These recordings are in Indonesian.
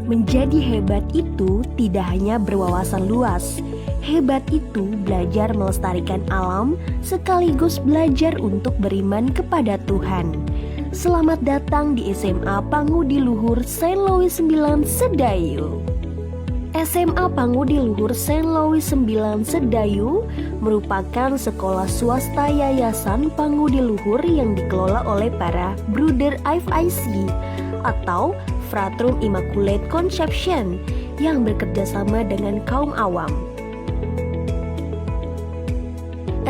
Menjadi hebat itu tidak hanya berwawasan luas. Hebat itu belajar melestarikan alam sekaligus belajar untuk beriman kepada Tuhan. Selamat datang di SMA Pangudi Luhur Saint Louis 9 Sedayu. SMA Pangudi Luhur Saint Louis 9 Sedayu merupakan sekolah swasta Yayasan Pangudi Luhur yang dikelola oleh para Bruder FIC atau Fratrum Immaculate Conception yang bekerjasama dengan kaum awam.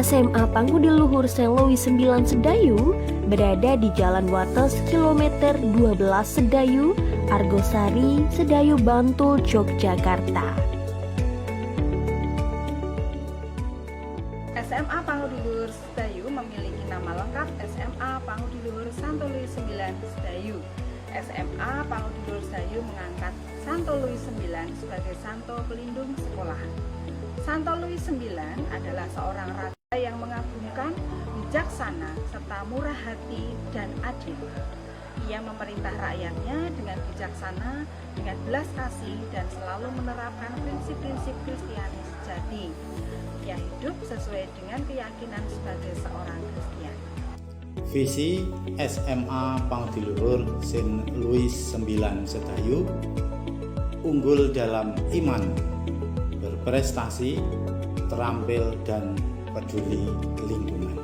SMA Pangudi Luhur Saint Louis 9 Sedayu berada di Jalan Wates kilometer 12 Sedayu, Argosari, Sedayu, Bantul, Yogyakarta. SMA Pangudi Luhur Sedayu memiliki nama lengkap SMA Pangudi Luhur Santo Louis 9 Sedayu. SMA Pangudi Luhur Sedayu mengangkat Santo Louis 9 sebagai santo pelindung sekolah. Santo Louis 9 adalah seorang raja yang mengagumkan, bijaksana, serta murah hati dan adil. Ia memerintah rakyatnya dengan bijaksana, dengan belas kasih, dan selalu menerapkan prinsip-prinsip Kristiani sejati. Ia hidup sesuai dengan keyakinan sebagai seorang Kristen. Visi SMA Pangudi Luhur Saint Louis 9 Sedayu: unggul dalam iman, berprestasi, terampil, dan peduli lingkungan.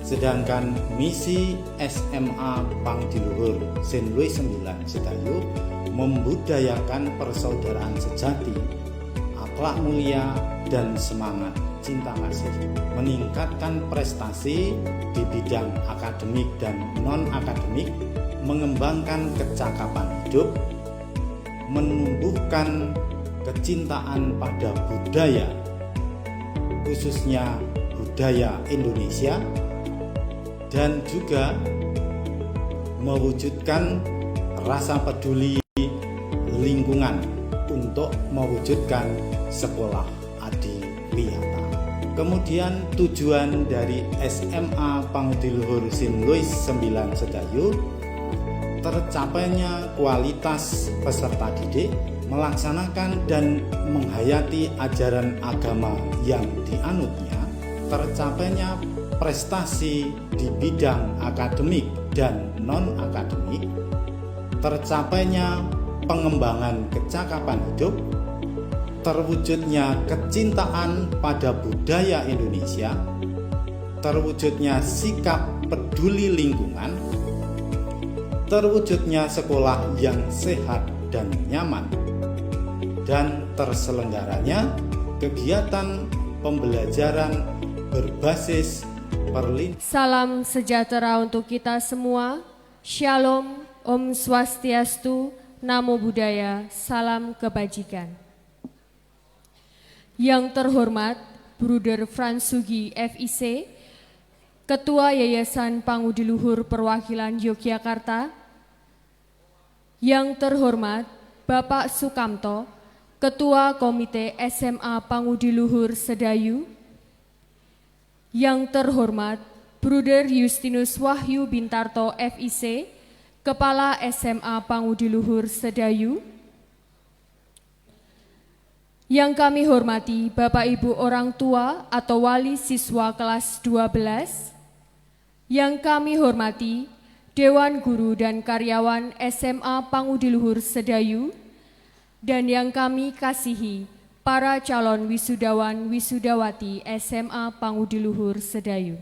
Sedangkan misi SMA Pangudi Luhur Saint Louis 9 Sedayu membudayakan persaudaraan sejati, akhlak mulia, dan semangat cinta kasih, meningkatkan prestasi di bidang akademik dan non-akademik, mengembangkan kecakapan hidup, menumbuhkan kecintaan pada budaya, khususnya budaya Indonesia, dan juga mewujudkan rasa peduli lingkungan untuk mewujudkan sekolah adiwiyata. Kemudian tujuan dari SMA Pangudi Luhur Saint Louis 9 Sedayu: tercapainya kualitas peserta didik, melaksanakan dan menghayati ajaran agama yang dianutnya, tercapainya prestasi di bidang akademik dan non-akademik, tercapainya pengembangan kecakapan hidup, terwujudnya kecintaan pada budaya Indonesia, terwujudnya sikap peduli lingkungan, terwujudnya sekolah yang sehat dan nyaman, dan terselenggaranya kegiatan pembelajaran berbasis perlindungan. Salam sejahtera untuk kita semua. Shalom, Om Swastiastu, Namo Buddhaya, salam kebajikan. Yang terhormat Bruder Franz Sugi FIC, Ketua Yayasan Pangudi Luhur Perwakilan Yogyakarta. Yang terhormat Bapak Sukamto, Ketua Komite SMA Pangudi Luhur Sedayu. Yang terhormat Bruder Justinus Wahyu Bintarto FIC, Kepala SMA Pangudi Luhur Sedayu. Yang kami hormati Bapak Ibu orang tua atau wali siswa kelas 12. Yang kami hormati Dewan Guru dan Karyawan SMA Pangudi Luhur Sedayu. Dan yang kami kasihi para calon wisudawan wisudawati SMA Pangudi Luhur Sedayu.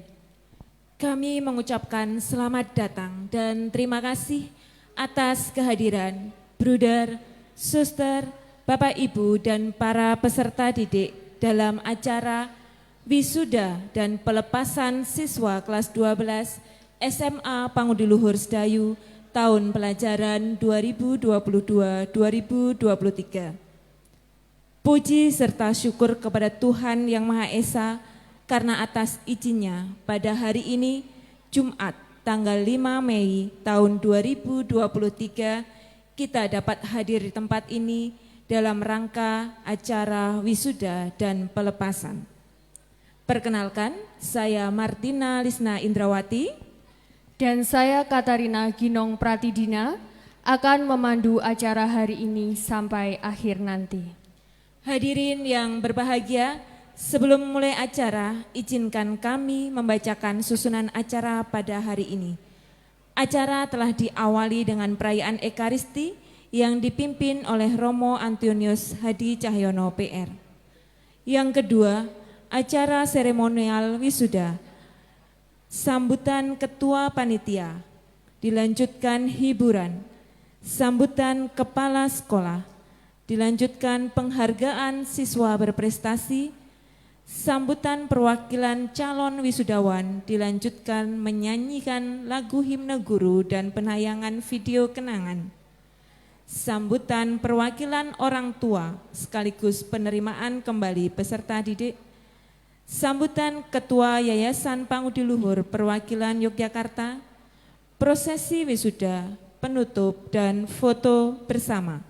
Kami mengucapkan selamat datang dan terima kasih atas kehadiran Bruder, Suster, Bapak Ibu dan para peserta didik dalam acara wisuda dan pelepasan siswa kelas 12 SMA Pangudi Luhur Sedayu tahun pelajaran 2022-2023. Puji serta syukur kepada Tuhan Yang Maha Esa karena atas izinnya pada hari ini Jumat tanggal 5 Mei tahun 2023 kita dapat hadir di tempat ini dalam rangka acara wisuda dan pelepasan. Perkenalkan, saya Martina Lisna Indrawati dan saya Katarina Ginong Pratidina akan memandu acara hari ini sampai akhir nanti. Hadirin yang berbahagia, sebelum mulai acara, izinkan kami membacakan susunan acara pada hari ini. Acara telah diawali dengan perayaan Ekaristi yang dipimpin oleh Romo Antonius Hadi Cahyono PR. Yang kedua, acara seremonial wisuda, sambutan ketua panitia, dilanjutkan hiburan, sambutan kepala sekolah, dilanjutkan penghargaan siswa berprestasi, sambutan perwakilan calon wisudawan, dilanjutkan menyanyikan lagu himne guru dan penayangan video kenangan. Sambutan perwakilan orang tua sekaligus penerimaan kembali peserta didik. Sambutan Ketua Yayasan Pangudi Luhur Perwakilan Yogyakarta, prosesi wisuda, penutup, dan foto bersama.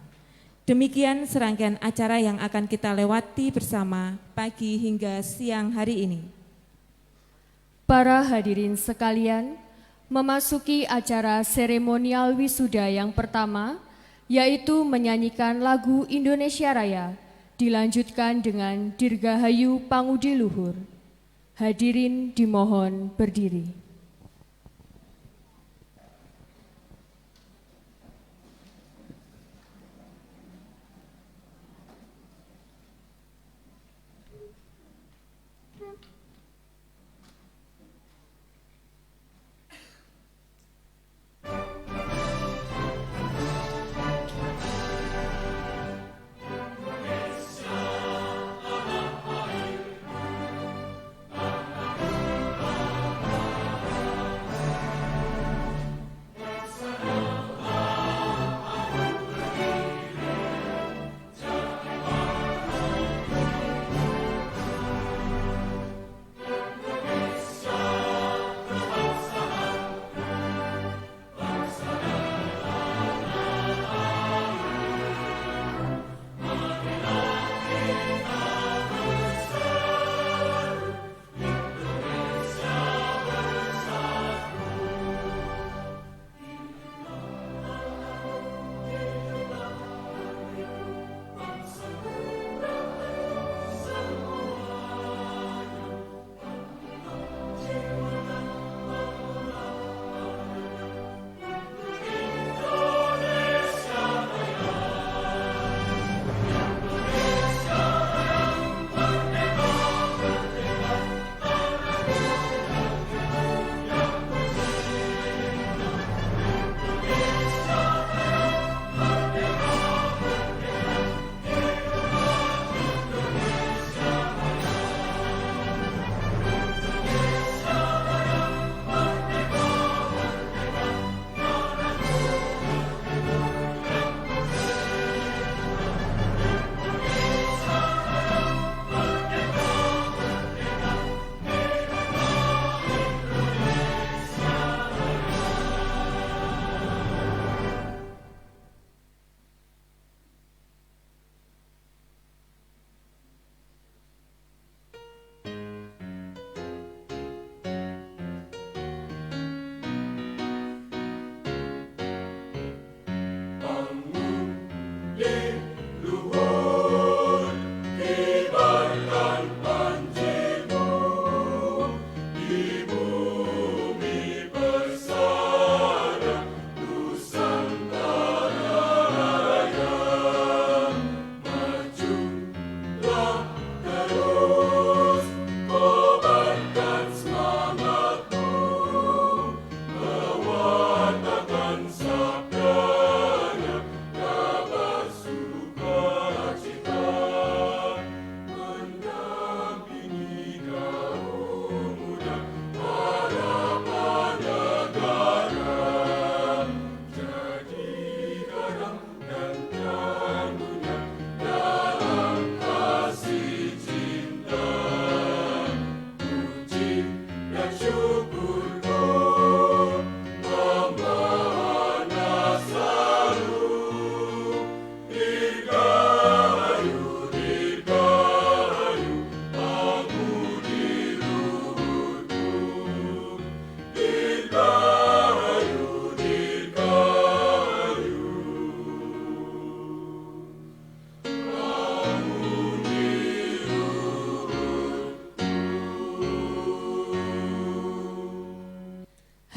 Demikian serangkaian acara yang akan kita lewati bersama pagi hingga siang hari ini. Para hadirin sekalian, memasuki acara seremonial wisuda yang pertama, yaitu menyanyikan lagu Indonesia Raya, dilanjutkan dengan Dirgahayu Pangudi Luhur. Hadirin dimohon berdiri.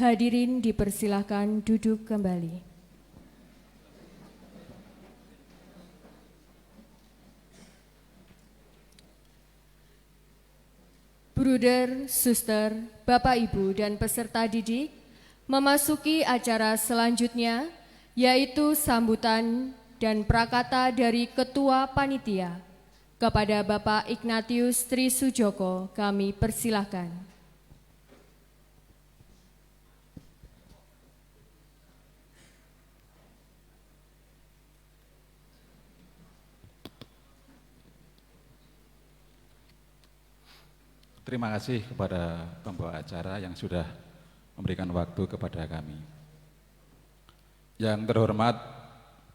Hadirin dipersilahkan duduk kembali. Bruder, suster, Bapak Ibu dan peserta didik memasuki acara selanjutnya yaitu sambutan dan prakata dari Ketua Panitia. Kepada Bapak Ignatius Trisujoko kami persilahkan. Terima kasih kepada pembawa acara yang sudah memberikan waktu kepada kami. Yang terhormat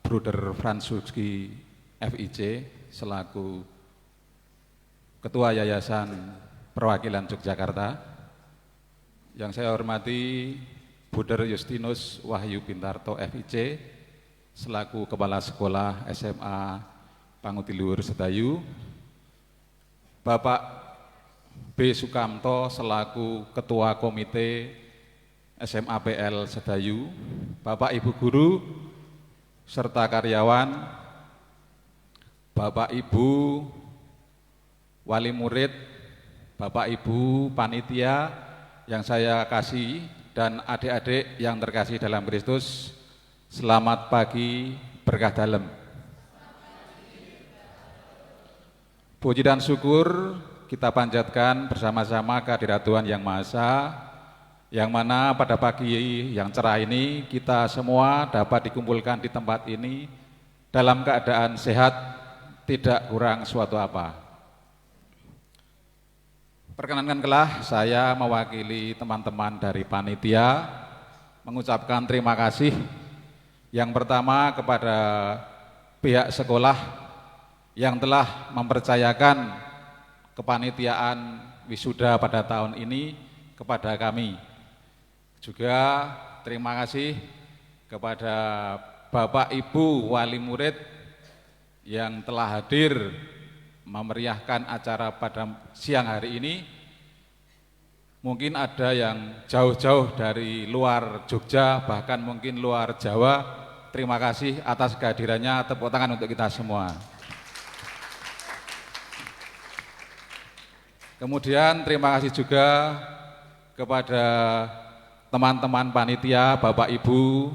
Bruder Fransuski FIC selaku Ketua Yayasan Perwakilan Yogyakarta. Yang saya hormati Bruder Justinus Wahyu Bintarto FIC selaku Kepala Sekolah SMA Pangutiluhur Sedayu. Bapak B. Sukamto selaku Ketua Komite SMAPL Sedayu, Bapak Ibu Guru, serta karyawan, Bapak Ibu Wali Murid, Bapak Ibu Panitia yang saya kasih, dan adik-adik yang terkasih dalam Kristus, selamat pagi, berkah dalam. Puji dan syukur kita panjatkan bersama-sama kehadirat Tuhan Yang Maha Esa, yang mana pada pagi yang cerah ini kita semua dapat dikumpulkan di tempat ini dalam keadaan sehat, tidak kurang suatu apa. Perkenankanlah saya mewakili teman-teman dari panitia mengucapkan terima kasih yang pertama kepada pihak sekolah yang telah mempercayakan kepanitiaan wisuda pada tahun ini kepada kami. Juga terima kasih kepada Bapak Ibu Wali Murid yang telah hadir memeriahkan acara pada siang hari ini. Mungkin ada yang jauh-jauh dari luar Jogja, bahkan mungkin luar Jawa. Terima kasih atas kehadirannya, tepuk tangan untuk kita semua. Kemudian terima kasih juga kepada teman-teman panitia, Bapak Ibu,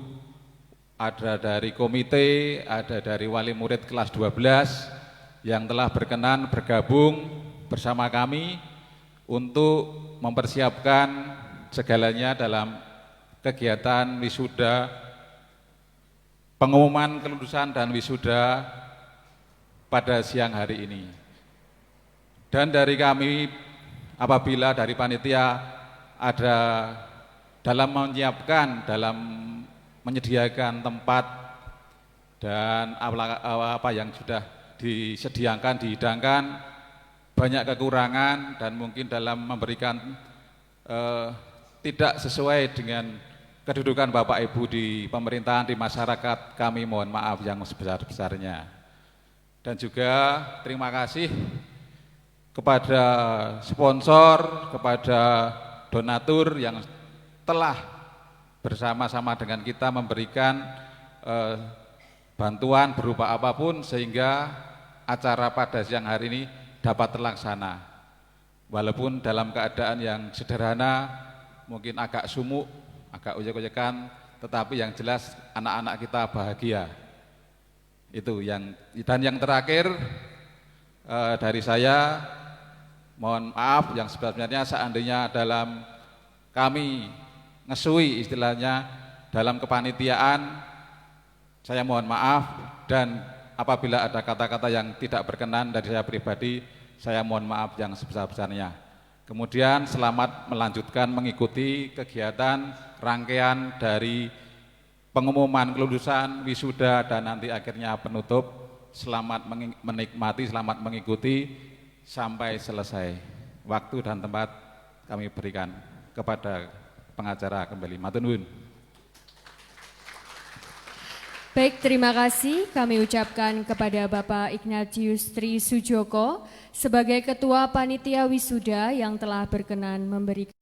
ada dari komite, ada dari wali murid kelas 12 yang telah berkenan bergabung bersama kami untuk mempersiapkan segalanya dalam kegiatan wisuda, pengumuman kelulusan dan wisuda pada siang hari ini. Dan dari kami, apabila dari panitia ada dalam menyiapkan, dalam menyediakan tempat dan apa yang sudah disediakan, dihidangkan, banyak kekurangan dan mungkin dalam memberikan tidak sesuai dengan kedudukan Bapak Ibu di pemerintahan, di masyarakat, kami mohon maaf yang sebesar-besarnya. Dan juga terima kasih kepada sponsor, kepada donatur yang telah bersama-sama dengan kita memberikan bantuan berupa apapun sehingga acara pada siang hari ini dapat terlaksana. Walaupun dalam keadaan yang sederhana, mungkin agak sumuk, agak ojek-ojekan, tetapi yang jelas anak-anak kita bahagia. Itu yang, dan yang terakhir dari saya, mohon maaf yang sebenarnya seandainya dalam kami ngesui istilahnya dalam kepanitiaan, saya mohon maaf, dan apabila ada kata-kata yang tidak berkenan dari saya pribadi, saya mohon maaf yang sebesar-besarnya. Kemudian selamat melanjutkan mengikuti kegiatan rangkaian dari pengumuman kelulusan, wisuda, dan nanti akhirnya penutup. Selamat menikmati, selamat mengikuti sampai selesai. Waktu dan tempat kami berikan kepada pengacara kembali. Matur nuwun. Baik, terima kasih kami ucapkan kepada Bapak Ignatius Trisujoko sebagai Ketua Panitia Wisuda yang telah berkenan memberikan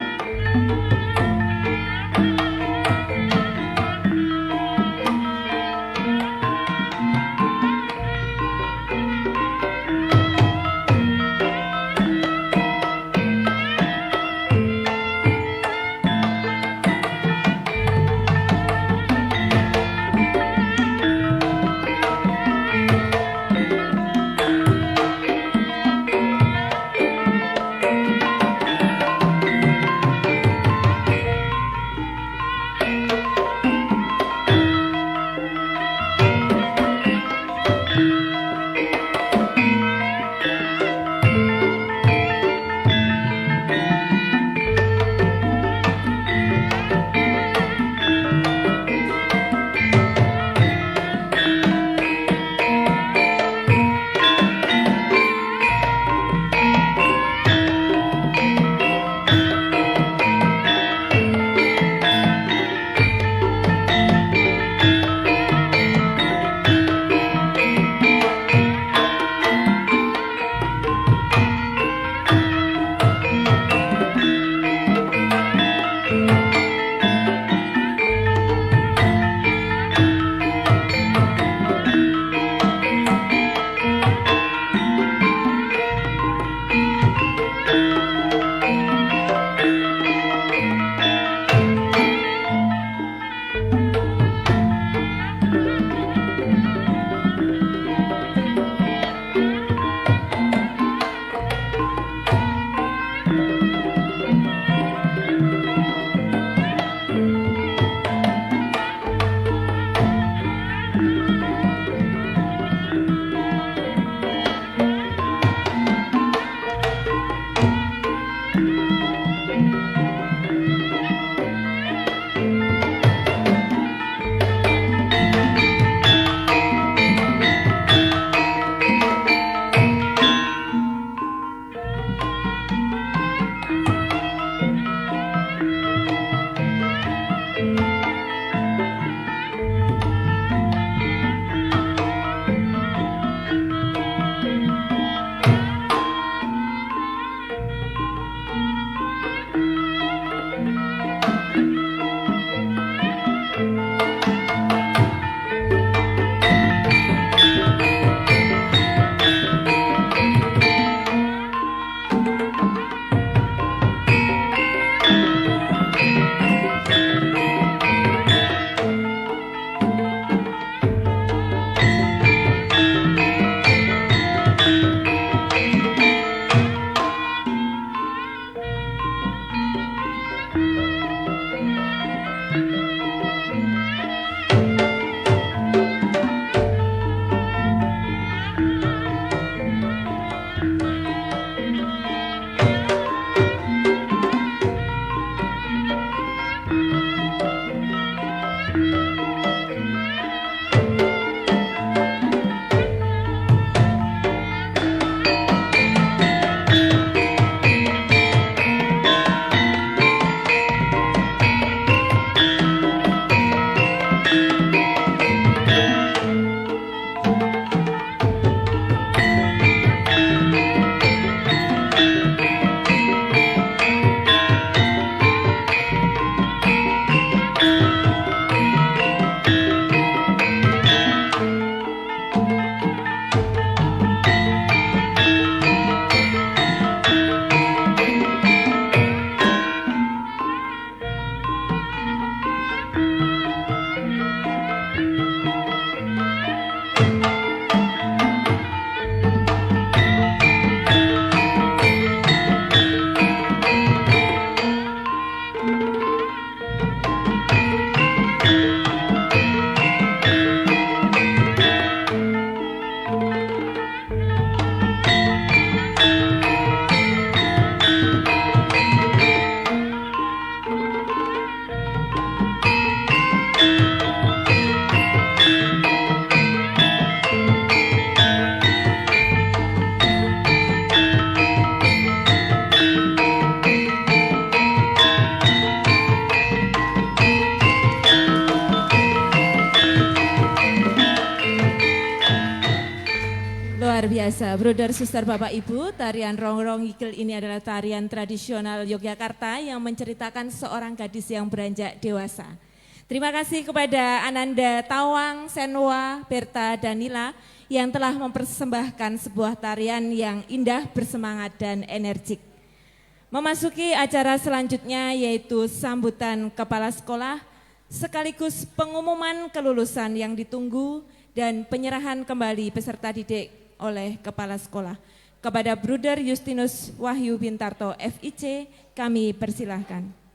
biasa, Bruder, Suster, Bapak, Ibu, tarian Rongrong Ngigel ini adalah tarian tradisional Yogyakarta yang menceritakan seorang gadis yang beranjak dewasa. Terima kasih kepada Ananda Tawang, Senwa, Berta, Danila yang telah mempersembahkan sebuah tarian yang indah, bersemangat, dan energik. Memasuki acara selanjutnya yaitu sambutan kepala sekolah sekaligus pengumuman kelulusan yang ditunggu dan penyerahan kembali peserta didik oleh kepala sekolah. Kepada Bruder Justinus Wahyu Bintarto FIC kami persilahkan.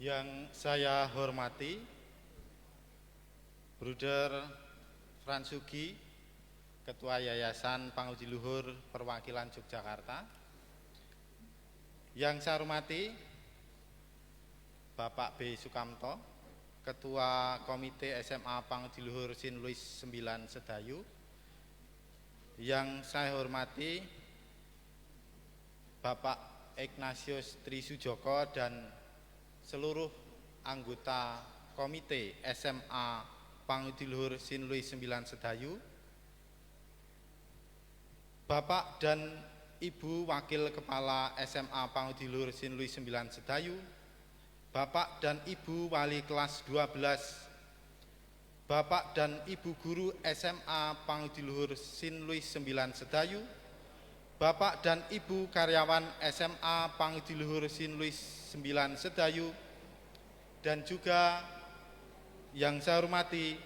Yang saya hormati Bruder Fransugi, Ketua Yayasan Pangudi Luhur Perwakilan Yogyakarta. Yang saya hormati Bapak B. Sukamto, Ketua Komite SMA Pangudi Luhur Sin Luis 9 Sedayu. Yang saya hormati Bapak Ignatius Trisujoko dan seluruh anggota Komite SMA Pangudi Luhur Sin Luis 9 Sedayu, Bapak dan Ibu Wakil Kepala SMA Pangudi Luhur Sin Luis 9 Sedayu, Bapak dan Ibu Wali Kelas 12, Bapak dan Ibu Guru SMA Pangudi Luhur Sin Luis 9 Sedayu, Bapak dan Ibu karyawan SMA Pangudi Luhur Sin Luis 9 Sedayu, dan juga yang saya hormati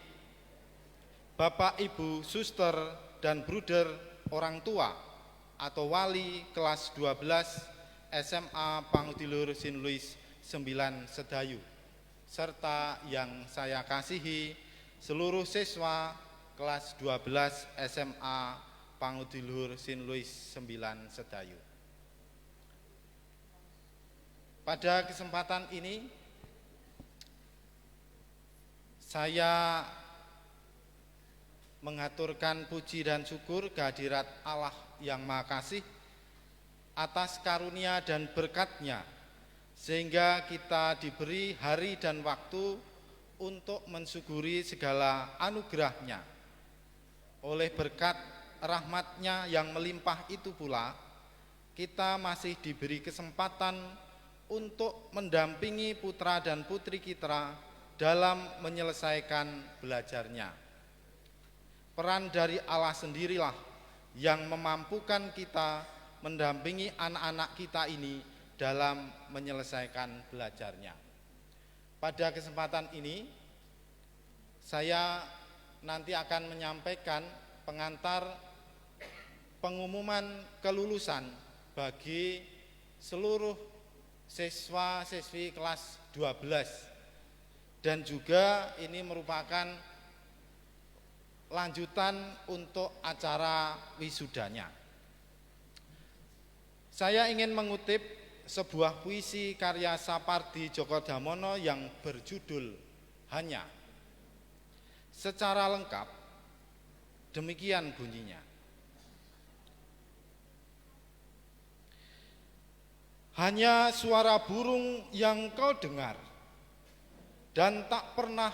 Bapak, Ibu, Suster, dan Bruder orang tua atau wali kelas 12 SMA Pangudi Luhur Sin Luis 9 Sedayu, serta yang saya kasihi seluruh siswa kelas 12 SMA Pangudi Luhur Sin Luis 9 Sedayu. Pada kesempatan ini saya mengaturkan puji dan syukur kehadirat Allah yang Maha Kasih atas karunia dan berkat-Nya sehingga kita diberi hari dan waktu untuk mensyukuri segala anugerah-Nya. Oleh berkat rahmat-Nya yang melimpah itu pula, kita masih diberi kesempatan untuk mendampingi putra dan putri kita dalam menyelesaikan belajarnya. Peran dari Allah sendirilah yang memampukan kita mendampingi anak-anak kita ini dalam menyelesaikan belajarnya. Pada kesempatan ini, saya nanti akan menyampaikan pengantar pengumuman kelulusan bagi seluruh siswa-siswi kelas 12 dan juga ini merupakan lanjutan untuk acara wisudanya. Saya ingin mengutip sebuah puisi karya Sapardi Djoko Damono yang berjudul Hanya. Secara lengkap demikian bunyinya. Hanya suara burung yang kau dengar dan tak pernah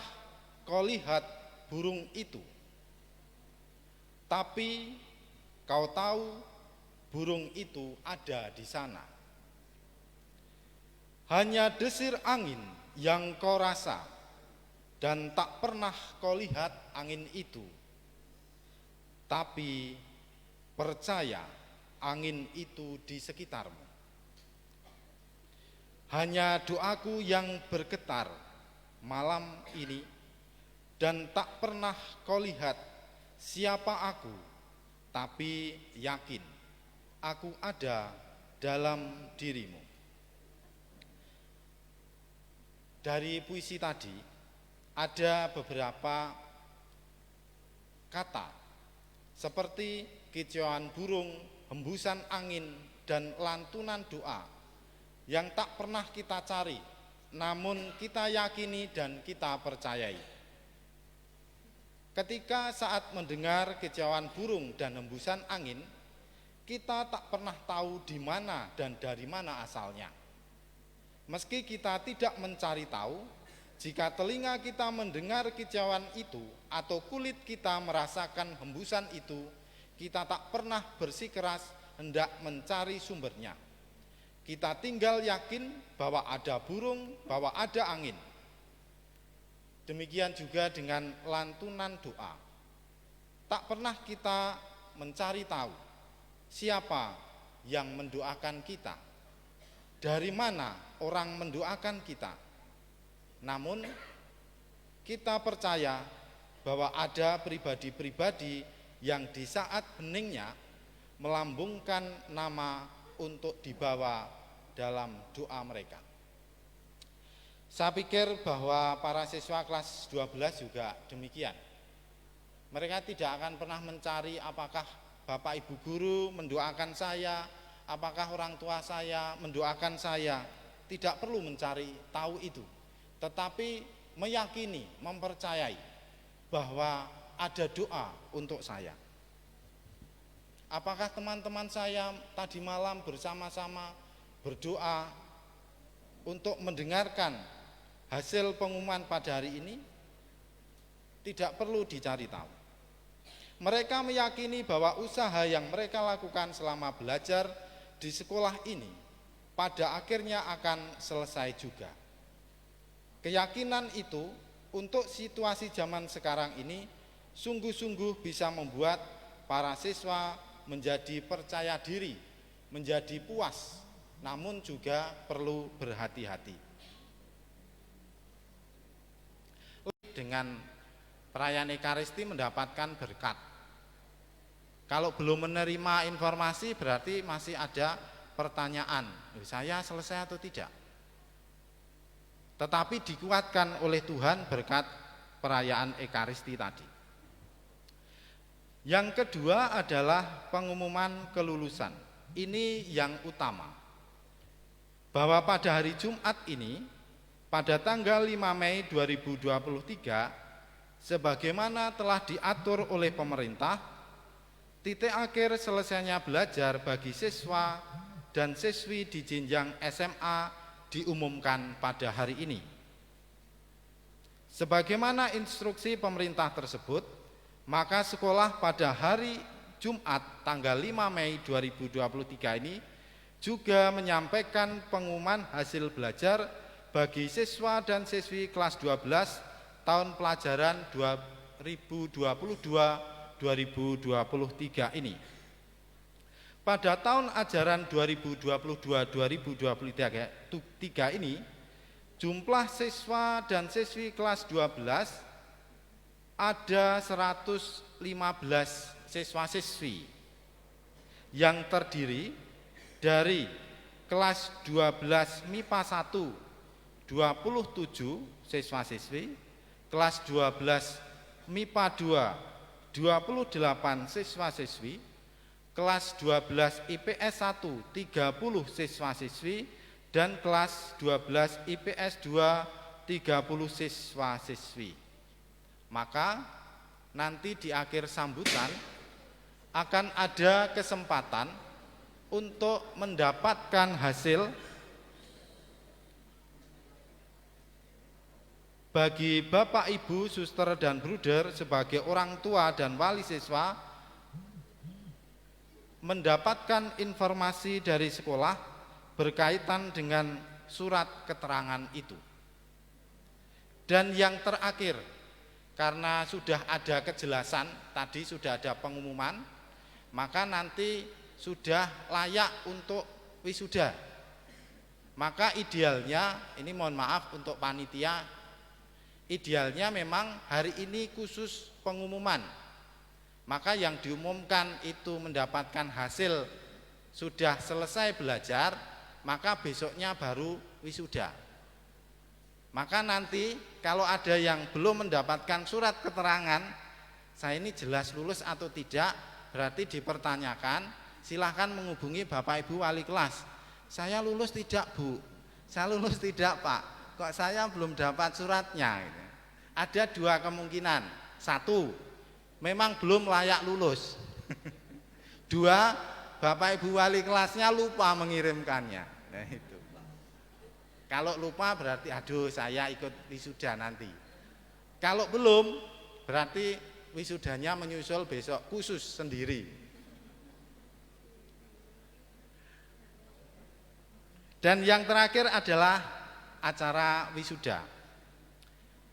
kau lihat burung itu. Tapi kau tahu burung itu ada di sana. Hanya desir angin yang kau rasa dan tak pernah kau lihat angin itu. Tapi percaya angin itu di sekitarmu. Hanya doaku yang bergetar malam ini dan tak pernah kau lihat siapa aku, tapi yakin aku ada dalam dirimu. Dari puisi tadi ada beberapa kata seperti kicauan burung, hembusan angin, dan lantunan doa yang tak pernah kita cari, namun kita yakini dan kita percayai. Ketika saat mendengar kicauan burung dan hembusan angin, kita tak pernah tahu di mana dan dari mana asalnya. Meski kita tidak mencari tahu, jika telinga kita mendengar kicauan itu atau kulit kita merasakan hembusan itu, kita tak pernah bersikeras hendak mencari sumbernya. Kita tinggal yakin bahwa ada burung, bahwa ada angin. Demikian juga dengan lantunan doa. Tak pernah kita mencari tahu siapa yang mendoakan kita, dari mana orang mendoakan kita. Namun kita percaya bahwa ada pribadi-pribadi yang di saat heningnya melambungkan nama untuk dibawa dalam doa mereka. Saya pikir bahwa para siswa kelas 12 juga demikian. Mereka tidak akan pernah mencari apakah Bapak Ibu guru mendoakan saya, apakah orang tua saya mendoakan saya. Tidak perlu mencari tahu itu, tetapi meyakini, mempercayai bahwa ada doa untuk saya. Apakah teman-teman saya tadi malam bersama-sama berdoa untuk mendengarkan hasil pengumuman pada hari ini? Tidak perlu dicari tahu. Mereka meyakini bahwa usaha yang mereka lakukan selama belajar di sekolah ini pada akhirnya akan selesai juga. Keyakinan itu untuk situasi zaman sekarang ini sungguh-sungguh bisa membuat para siswa menjadi percaya diri, menjadi puas, namun juga perlu berhati-hati. Dengan perayaan Ekaristi mendapatkan berkat. Kalau belum menerima informasi berarti masih ada pertanyaan, saya selesai atau tidak? Tetapi dikuatkan oleh Tuhan berkat perayaan Ekaristi tadi. Yang kedua adalah pengumuman kelulusan. Ini yang utama. Bahwa pada hari Jumat ini, pada tanggal 5 Mei 2023, sebagaimana telah diatur oleh pemerintah, titik akhir selesainya belajar bagi siswa dan siswi di jenjang SMA diumumkan pada hari ini. Sebagaimana instruksi pemerintah tersebut, maka sekolah pada hari Jumat tanggal 5 Mei 2023 ini juga menyampaikan pengumuman hasil belajar bagi siswa dan siswi kelas 12 tahun pelajaran 2022-2023 ini. Pada tahun ajaran 2022-2023 ini, jumlah siswa dan siswi kelas 12 ada 115 siswa-siswi yang terdiri dari kelas 12 MIPA 1 27 siswa-siswi, kelas 12 MIPA 2 28 siswa-siswi, kelas 12 IPS 1 30 siswa-siswi, dan kelas 12 IPS 2 30 siswa-siswi. Maka nanti di akhir sambutan akan ada kesempatan untuk mendapatkan hasil bagi Bapak, Ibu, Suster, dan Bruder sebagai orang tua dan wali siswa mendapatkan informasi dari sekolah berkaitan dengan surat keterangan itu. Dan yang terakhir, karena sudah ada kejelasan, tadi sudah ada pengumuman, maka nanti sudah layak untuk wisuda. Maka idealnya, ini mohon maaf untuk panitia, idealnya memang hari ini khusus pengumuman. Maka yang diumumkan itu mendapatkan hasil sudah selesai belajar, maka besoknya baru wisuda. Maka nanti kalau ada yang belum mendapatkan surat keterangan saya ini jelas lulus atau tidak, berarti dipertanyakan, silahkan menghubungi Bapak Ibu wali kelas. Saya lulus tidak Bu, saya lulus tidak Pak, kok saya belum dapat suratnya gitu. Ada dua kemungkinan. Satu, memang belum layak lulus. Dua, Bapak Ibu wali kelasnya lupa mengirimkannya. Nah itu. Kalau lupa berarti aduh saya ikut wisuda nanti. Kalau belum berarti wisudanya menyusul besok khusus sendiri. Dan yang terakhir adalah acara wisuda.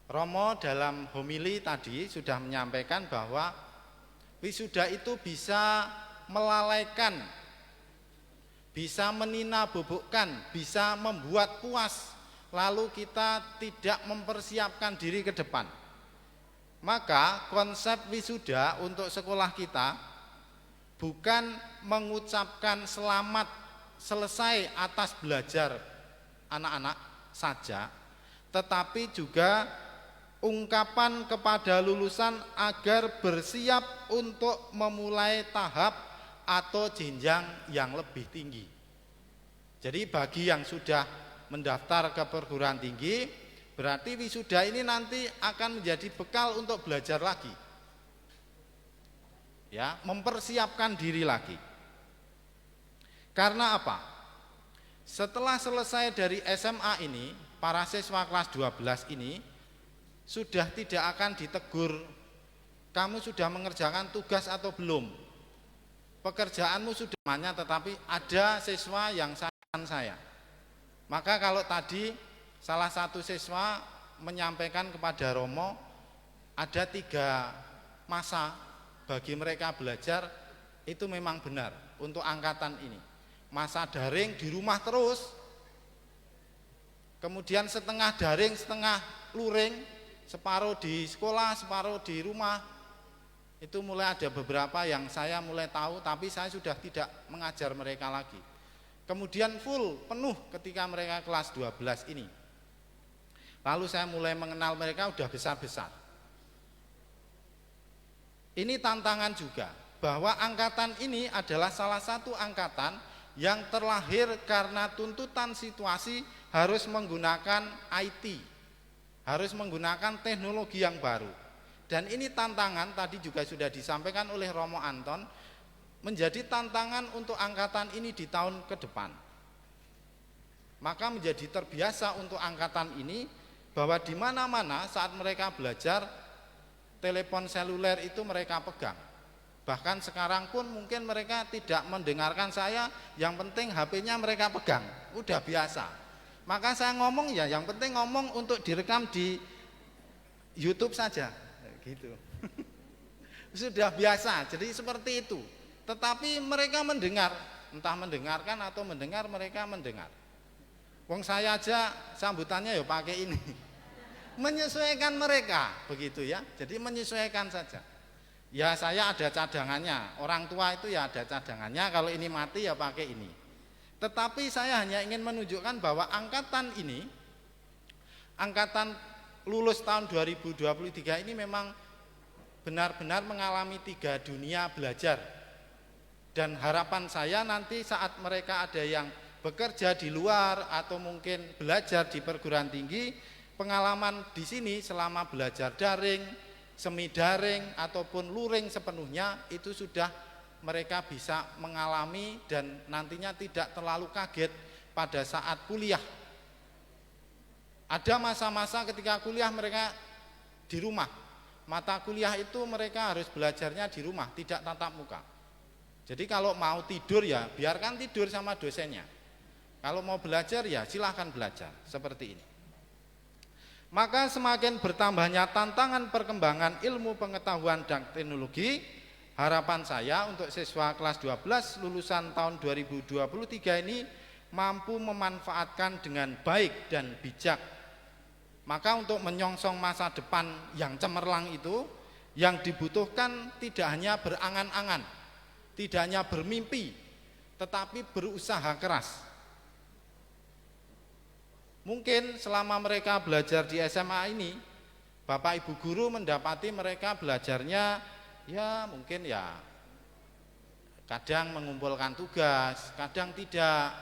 Romo dalam homili tadi sudah menyampaikan bahwa wisuda itu bisa melalaikan, bisa menina-bobokkan, bisa membuat puas, lalu kita tidak mempersiapkan diri ke depan. Maka konsep wisuda untuk sekolah kita bukan mengucapkan selamat selesai atas belajar anak-anak saja, tetapi juga ungkapan kepada lulusan agar bersiap untuk memulai tahap atau jenjang yang lebih tinggi. Jadi bagi yang sudah mendaftar ke perguruan tinggi, berarti wisuda ini nanti akan menjadi bekal untuk belajar lagi. Ya, mempersiapkan diri lagi. Karena apa? Setelah selesai dari SMA ini, para siswa kelas 12 ini sudah tidak akan ditegur, kamu sudah mengerjakan tugas atau belum. Pekerjaanmu sudah banyak, tetapi ada siswa yang saya. Maka kalau tadi salah satu siswa menyampaikan kepada Romo ada 3 masa bagi mereka belajar, itu memang benar untuk angkatan ini. Masa daring di rumah terus, kemudian setengah daring, setengah luring, separuh di sekolah, separuh di rumah. Itu mulai ada beberapa yang saya mulai tahu, tapi saya sudah tidak mengajar mereka lagi. Kemudian full, penuh ketika mereka kelas 12 ini. Lalu saya mulai mengenal mereka udah besar-besar. Ini tantangan juga, bahwa angkatan ini adalah salah satu angkatan yang terlahir karena tuntutan situasi harus menggunakan IT, harus menggunakan teknologi yang baru. Dan ini tantangan, tadi juga sudah disampaikan oleh Romo Anton, menjadi tantangan untuk angkatan ini di tahun ke depan. Maka menjadi terbiasa untuk angkatan ini bahwa di mana-mana saat mereka belajar, telepon seluler itu mereka pegang. Bahkan sekarang pun mungkin mereka tidak mendengarkan saya, yang penting HP-nya mereka pegang, udah biasa. Maka saya ngomong ya, yang penting ngomong untuk direkam di YouTube saja, gitu. Sudah biasa, jadi seperti itu. Tetapi mereka mendengar, entah mendengarkan atau mendengar, mereka mendengar. Wong saya aja sambutannya ya pakai ini. Menyesuaikan mereka, begitu ya. Jadi menyesuaikan saja. Ya saya ada cadangannya, orang tua itu ya ada cadangannya, kalau ini mati ya pakai ini. Tetapi saya hanya ingin menunjukkan bahwa angkatan ini, angkatan lulus tahun 2023 ini memang benar-benar mengalami 3 dunia belajar. Dan harapan saya nanti saat mereka ada yang bekerja di luar atau mungkin belajar di perguruan tinggi, pengalaman di sini selama belajar daring, semi daring ataupun luring sepenuhnya itu sudah mereka bisa mengalami dan nantinya tidak terlalu kaget pada saat kuliah. Ada masa-masa ketika kuliah mereka di rumah. Mata kuliah itu mereka harus belajarnya di rumah, tidak tatap muka. Jadi kalau mau tidur ya biarkan tidur sama dosennya. Kalau mau belajar ya silahkan belajar, seperti ini. Maka semakin bertambahnya tantangan perkembangan ilmu pengetahuan dan teknologi, harapan saya untuk siswa kelas 12 lulusan tahun 2023 ini mampu memanfaatkan dengan baik dan bijak. Maka untuk menyongsong masa depan yang cemerlang itu, yang dibutuhkan tidak hanya berangan-angan, tidak hanya bermimpi, tetapi berusaha keras. Mungkin selama mereka belajar di SMA ini, Bapak Ibu guru mendapati mereka belajarnya ya mungkin ya kadang mengumpulkan tugas, kadang tidak.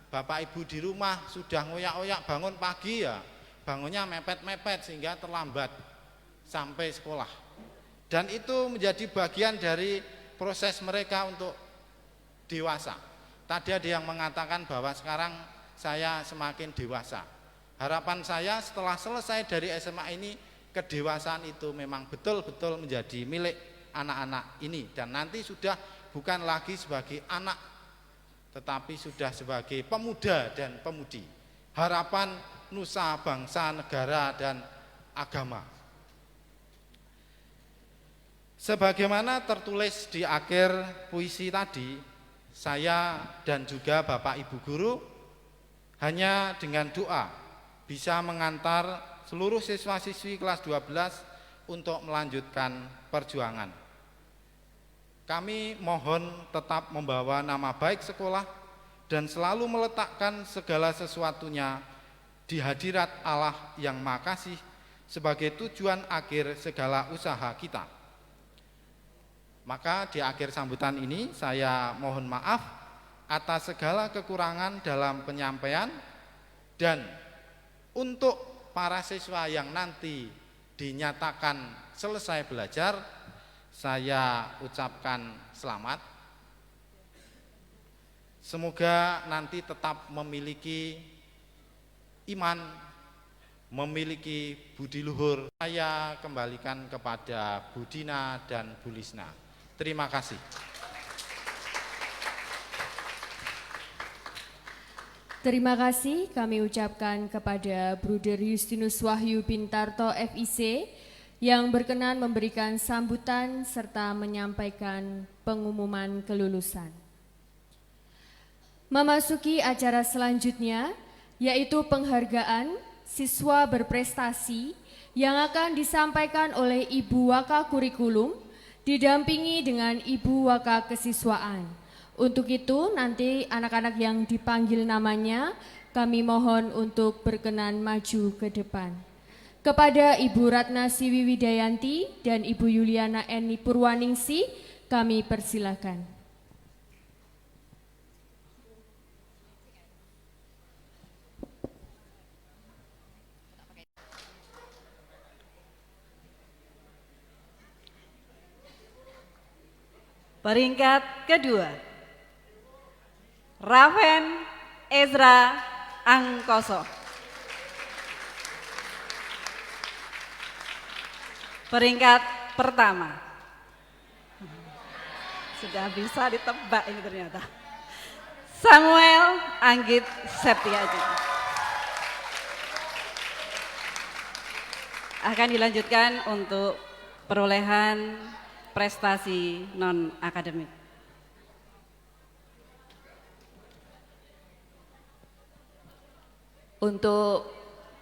Bapak Ibu di rumah sudah ngoyak-oyak bangun pagi ya, bangunnya mepet-mepet sehingga terlambat sampai sekolah. Dan itu menjadi bagian dari proses mereka untuk dewasa. Tadi ada yang mengatakan bahwa sekarang saya semakin dewasa. Harapan saya setelah selesai dari SMA ini, kedewasaan itu memang betul-betul menjadi milik anak-anak ini. Dan nanti sudah bukan lagi sebagai anak, tetapi sudah sebagai pemuda dan pemudi. Harapan nusa, bangsa, negara, dan agama. Sebagaimana tertulis di akhir puisi tadi, saya dan juga Bapak Ibu guru hanya dengan doa bisa mengantar seluruh siswa-siswi kelas 12 untuk melanjutkan perjuangan. Kami mohon tetap membawa nama baik sekolah dan selalu meletakkan segala sesuatunya di hadirat Allah yang Maha Kasih sebagai tujuan akhir segala usaha kita. Maka di akhir sambutan ini saya mohon maaf atas segala kekurangan dalam penyampaian, dan untuk para siswa yang nanti dinyatakan selesai belajar, saya ucapkan selamat. Semoga nanti tetap memiliki iman, memiliki budi luhur. Saya kembalikan kepada Bu Dina dan Bu Lisna. Terima kasih. Terima kasih kami ucapkan kepada Bruder Justinus Wahyu Bintarto FIC yang berkenan memberikan sambutan serta menyampaikan pengumuman kelulusan. Memasuki acara selanjutnya, yaitu penghargaan siswa berprestasi yang akan disampaikan oleh Ibu Waka Kurikulum didampingi dengan Ibu Waka Kesiswaan. Untuk itu nanti anak-anak yang dipanggil namanya kami mohon untuk berkenan maju ke depan. Kepada Ibu Ratna Siwi Widayanti dan Ibu Yuliana Eni Purwaningsi kami persilakan. Peringkat kedua, Raven Ezra Angkoso. Peringkat pertama, sudah bisa ditebak ini ternyata, Samuel Anggit Septiaji. Akan dilanjutkan untuk perolehan prestasi non-akademik. Untuk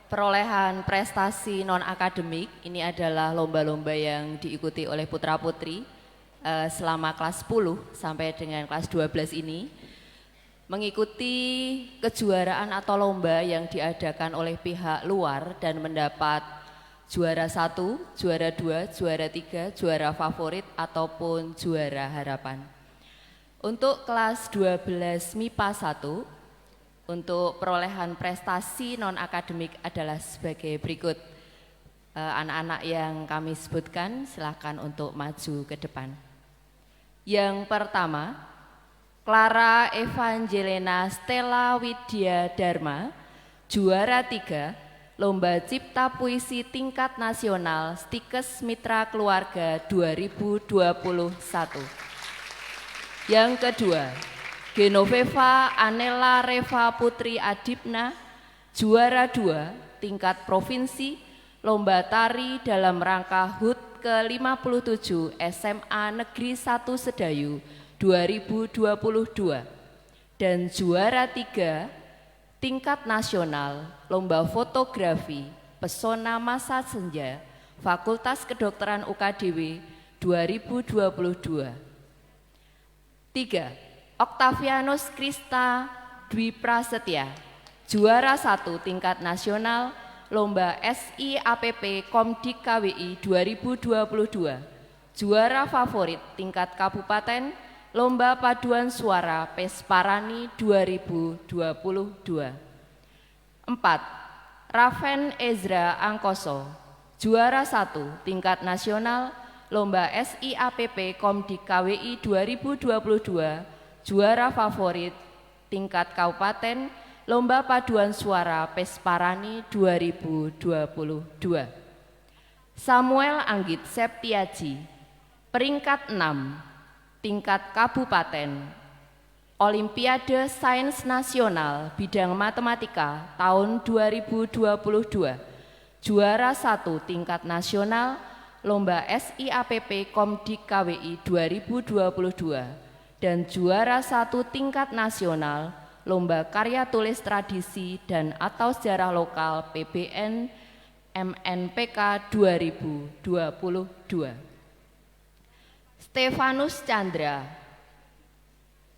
perolehan prestasi non-akademik, ini adalah lomba-lomba yang diikuti oleh putra-putri selama kelas 10 sampai dengan kelas 12 ini, mengikuti kejuaraan atau lomba yang diadakan oleh pihak luar dan mendapat juara 1, juara 2, juara 3, juara favorit ataupun juara harapan. Untuk kelas 12 MIPA 1, untuk perolehan prestasi non-akademik adalah sebagai berikut. Anak-anak yang kami sebutkan silakan untuk maju ke depan. Yang pertama, Clara Evangelina Stella Widya Dharma, juara 3, Lomba Cipta Puisi Tingkat Nasional Stikes Mitra Keluarga 2021. Yang kedua, Genoveva Anela Reva Putri Adipna, juara 2, tingkat provinsi, Lomba Tari dalam rangka HUT ke-57 SMA Negeri 1 Sedayu 2022. Dan juara 3, tingkat nasional, Lomba Fotografi Pesona Masa Senja, Fakultas Kedokteran UKDW 2022. 3. Octavianus Krista Dwi Prasetya, juara 1 tingkat nasional Lomba SIAPP Komdik KWI 2022, juara favorit tingkat kabupaten Lomba Paduan Suara Pesparani 2022. 4. Raven Ezra Angkoso, juara 1 tingkat nasional Lomba SIAPP Komdik KWI 2022, juara favorit tingkat kabupaten Lomba Paduan Suara Pesparani 2022. Samuel Anggit Septiaji, peringkat 6, tingkat kabupaten, Olimpiade Sains Nasional Bidang Matematika tahun 2022, juara 1 tingkat nasional Lomba SIAPP Komdik KWI 2022, dan juara 1 tingkat nasional Lomba Karya Tulis Tradisi dan atau Sejarah Lokal PBN MNPK 2022. Stefanus Chandra,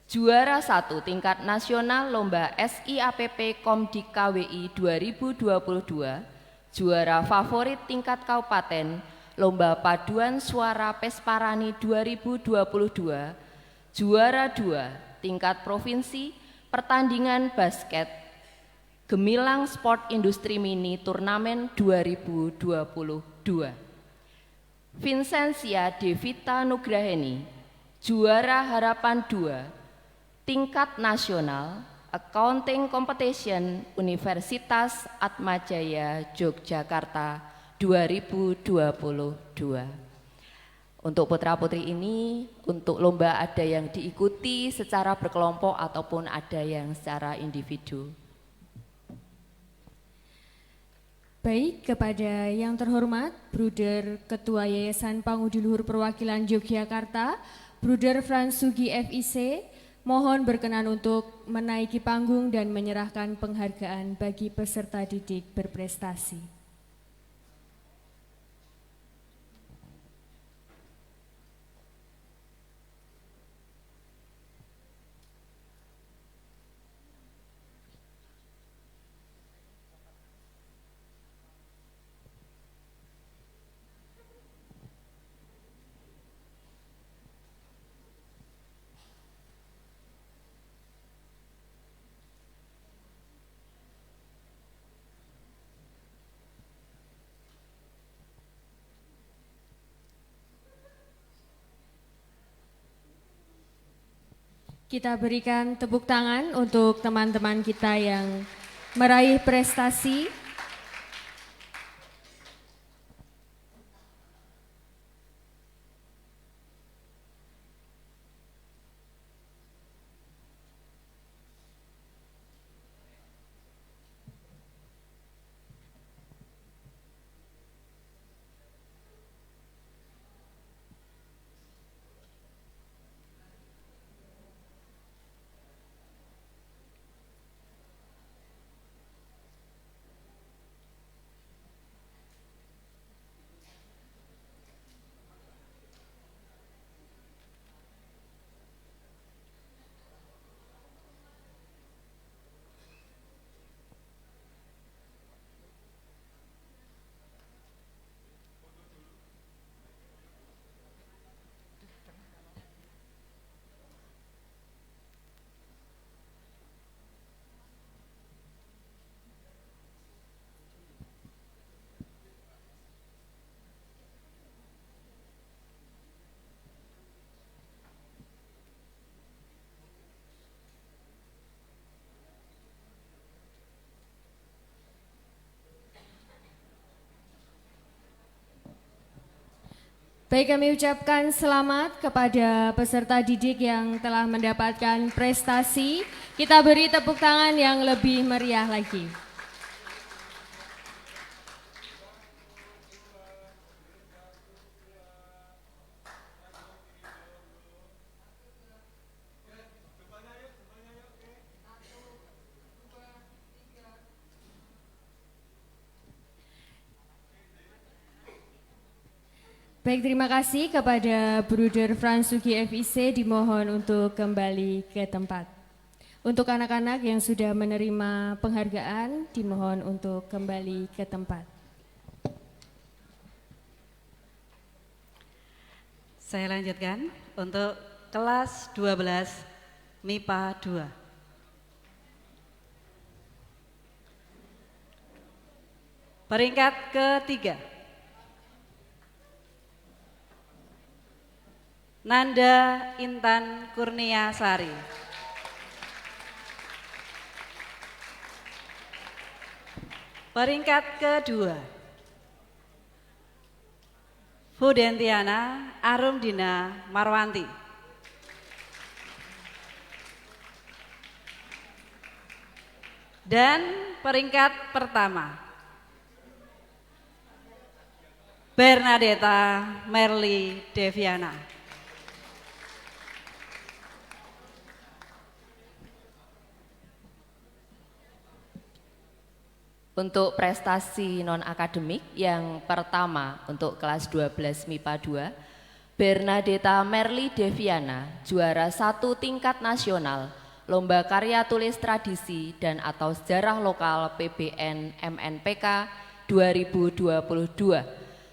juara 1 tingkat nasional Lomba SIAPP Komdik KWI 2022, juara favorit tingkat kabupaten Lomba Paduan Suara Pesparani 2022, juara 2 tingkat provinsi pertandingan basket Gemilang Sport Industri Mini Turnamen 2022. Vincentia Devita Nugraheni, juara Harapan 2 tingkat nasional Accounting Competition Universitas Atmajaya Yogyakarta 2022. Untuk putra-putri ini, untuk lomba ada yang diikuti secara berkelompok ataupun ada yang secara individu. Baik, kepada yang terhormat Bruder Ketua Yayasan Pangudi Luhur Perwakilan Yogyakarta, Bruder Frans Sugi FIC, mohon berkenan untuk menaiki panggung dan menyerahkan penghargaan bagi peserta didik berprestasi. Kita berikan tepuk tangan untuk teman-teman kita yang meraih prestasi. Baik, kami ucapkan selamat kepada peserta didik yang telah mendapatkan prestasi. Kita beri tepuk tangan yang lebih meriah lagi. Baik, terima kasih kepada Bruder Fransugi FIC, dimohon untuk kembali ke tempat. Untuk anak-anak yang sudah menerima penghargaan, dimohon untuk kembali ke tempat. Saya lanjutkan untuk kelas 12 MIPA 2. Peringkat ketiga, Nanda Intan Kurnia Sari. Peringkat kedua, Fudentiana Arumdina Marwanti. Dan peringkat pertama, Bernadetta Merly Deviana. Untuk prestasi non-akademik yang pertama untuk kelas 12 MIPA 2, Bernadetta Merly Deviana, juara 1 tingkat nasional, Lomba Karya Tulis Tradisi dan atau Sejarah Lokal PBN MNPK 2022.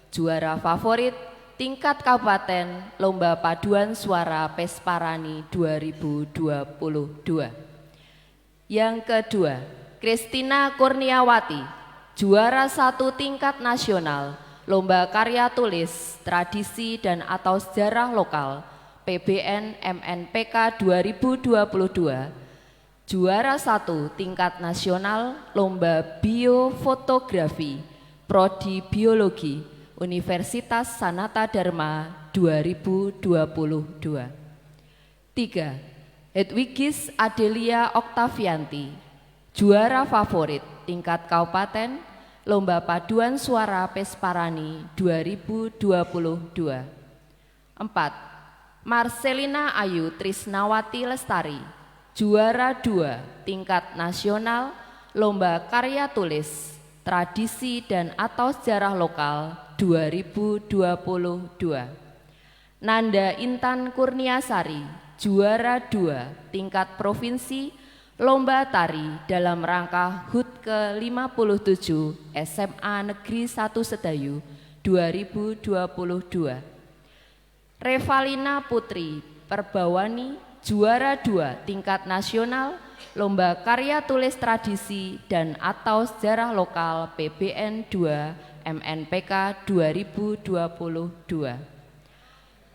Juara favorit tingkat kabupaten Lomba Paduan Suara Pesparani 2022. Yang kedua, Kristina Kurniawati, juara 1 tingkat nasional, Lomba Karya Tulis, Tradisi dan atau Sejarah Lokal, PBN MNPK 2022. Juara 1 tingkat nasional, Lomba Biofotografi, Prodi Biologi, Universitas Sanata Dharma 2022. 3. Hedwigis Adelia Oktavianti, juara favorit tingkat kabupaten Lomba Paduan Suara Pesparani 2022. 4. Marcelina Ayu Trisnawati Lestari, juara 2 tingkat nasional Lomba Karya Tulis, Tradisi dan atau Sejarah Lokal 2022. Nanda Intan Kurniasari, juara 2 tingkat provinsi Lomba Tari dalam rangka HUT ke-57 SMA Negeri 1 Sedayu 2022. Revalina Putri Perbawani, juara 2 tingkat nasional Lomba Karya Tulis Tradisi dan atau Sejarah Lokal PBN 2 MNPK 2022.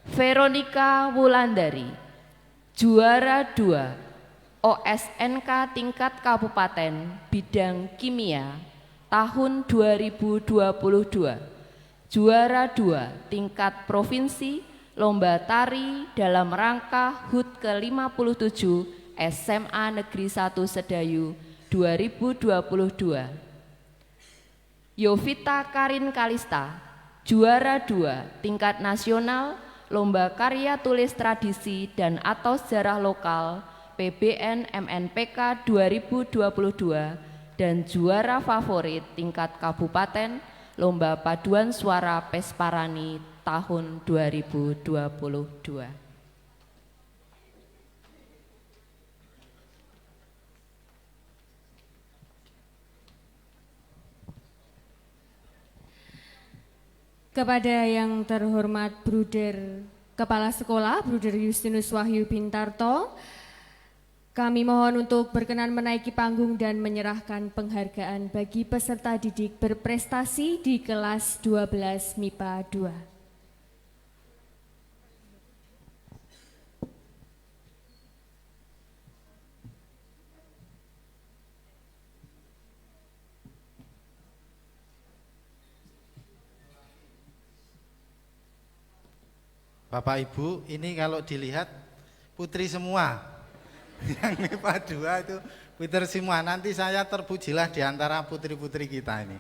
Veronica Wulandari, juara 2 OSNK tingkat kabupaten bidang kimia tahun 2022. Juara 2 tingkat provinsi Lomba Tari dalam rangka HUT ke-57 SMA Negeri 1 Sedayu 2022. Yovita Karin Kalista, juara 2 tingkat nasional Lomba Karya Tulis Tradisi dan atau Sejarah Lokal PBN MNPK 2022 dan juara favorit tingkat kabupaten Lomba Paduan Suara Pesparani tahun 2022. Kepada yang terhormat Bruder Kepala Sekolah, Bruder Justinus Wahyu Bintarto, kami mohon untuk berkenan menaiki panggung dan menyerahkan penghargaan bagi peserta didik berprestasi di kelas 12 MIPA 2. Bapak Ibu, ini kalau dilihat putri semua. Yang MIPA 2 itu putri semua. Nanti saya terpujilah di antara putri-putri kita ini.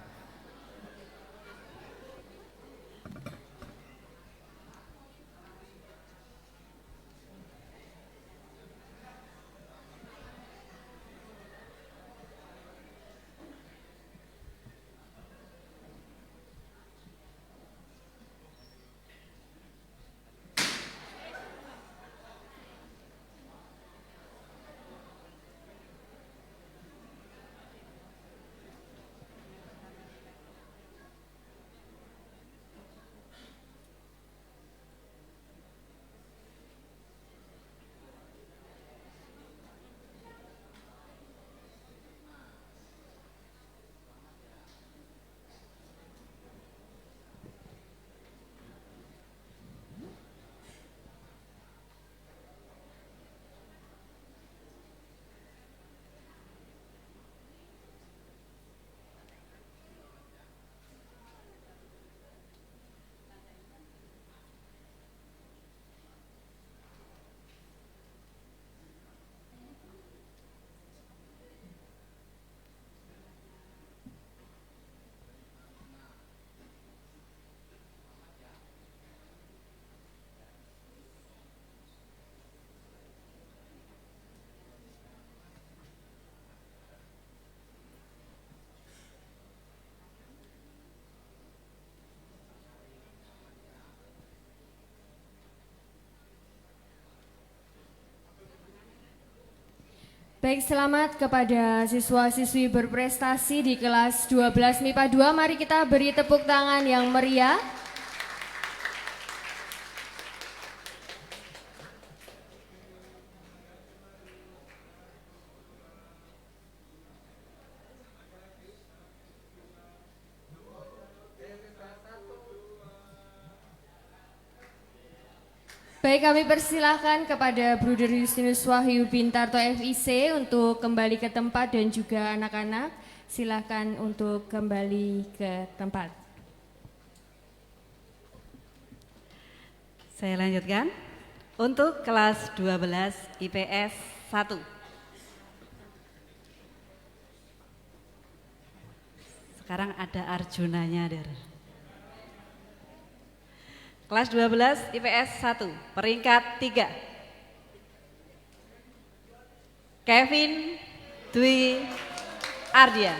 Baik, selamat kepada siswa-siswi berprestasi di kelas 12 MIPA 2. Mari kita beri tepuk tangan yang meriah. Baik, kami persilahkan kepada Bruder Justinus Wahyu Bintarto FIC untuk kembali ke tempat dan juga anak-anak silakan untuk kembali ke tempat. Saya lanjutkan. Untuk kelas 12 IPS 1. Sekarang ada Arjunanya, Der. Kelas 12 IPS 1, peringkat 3. Kevin Dwi Ardian.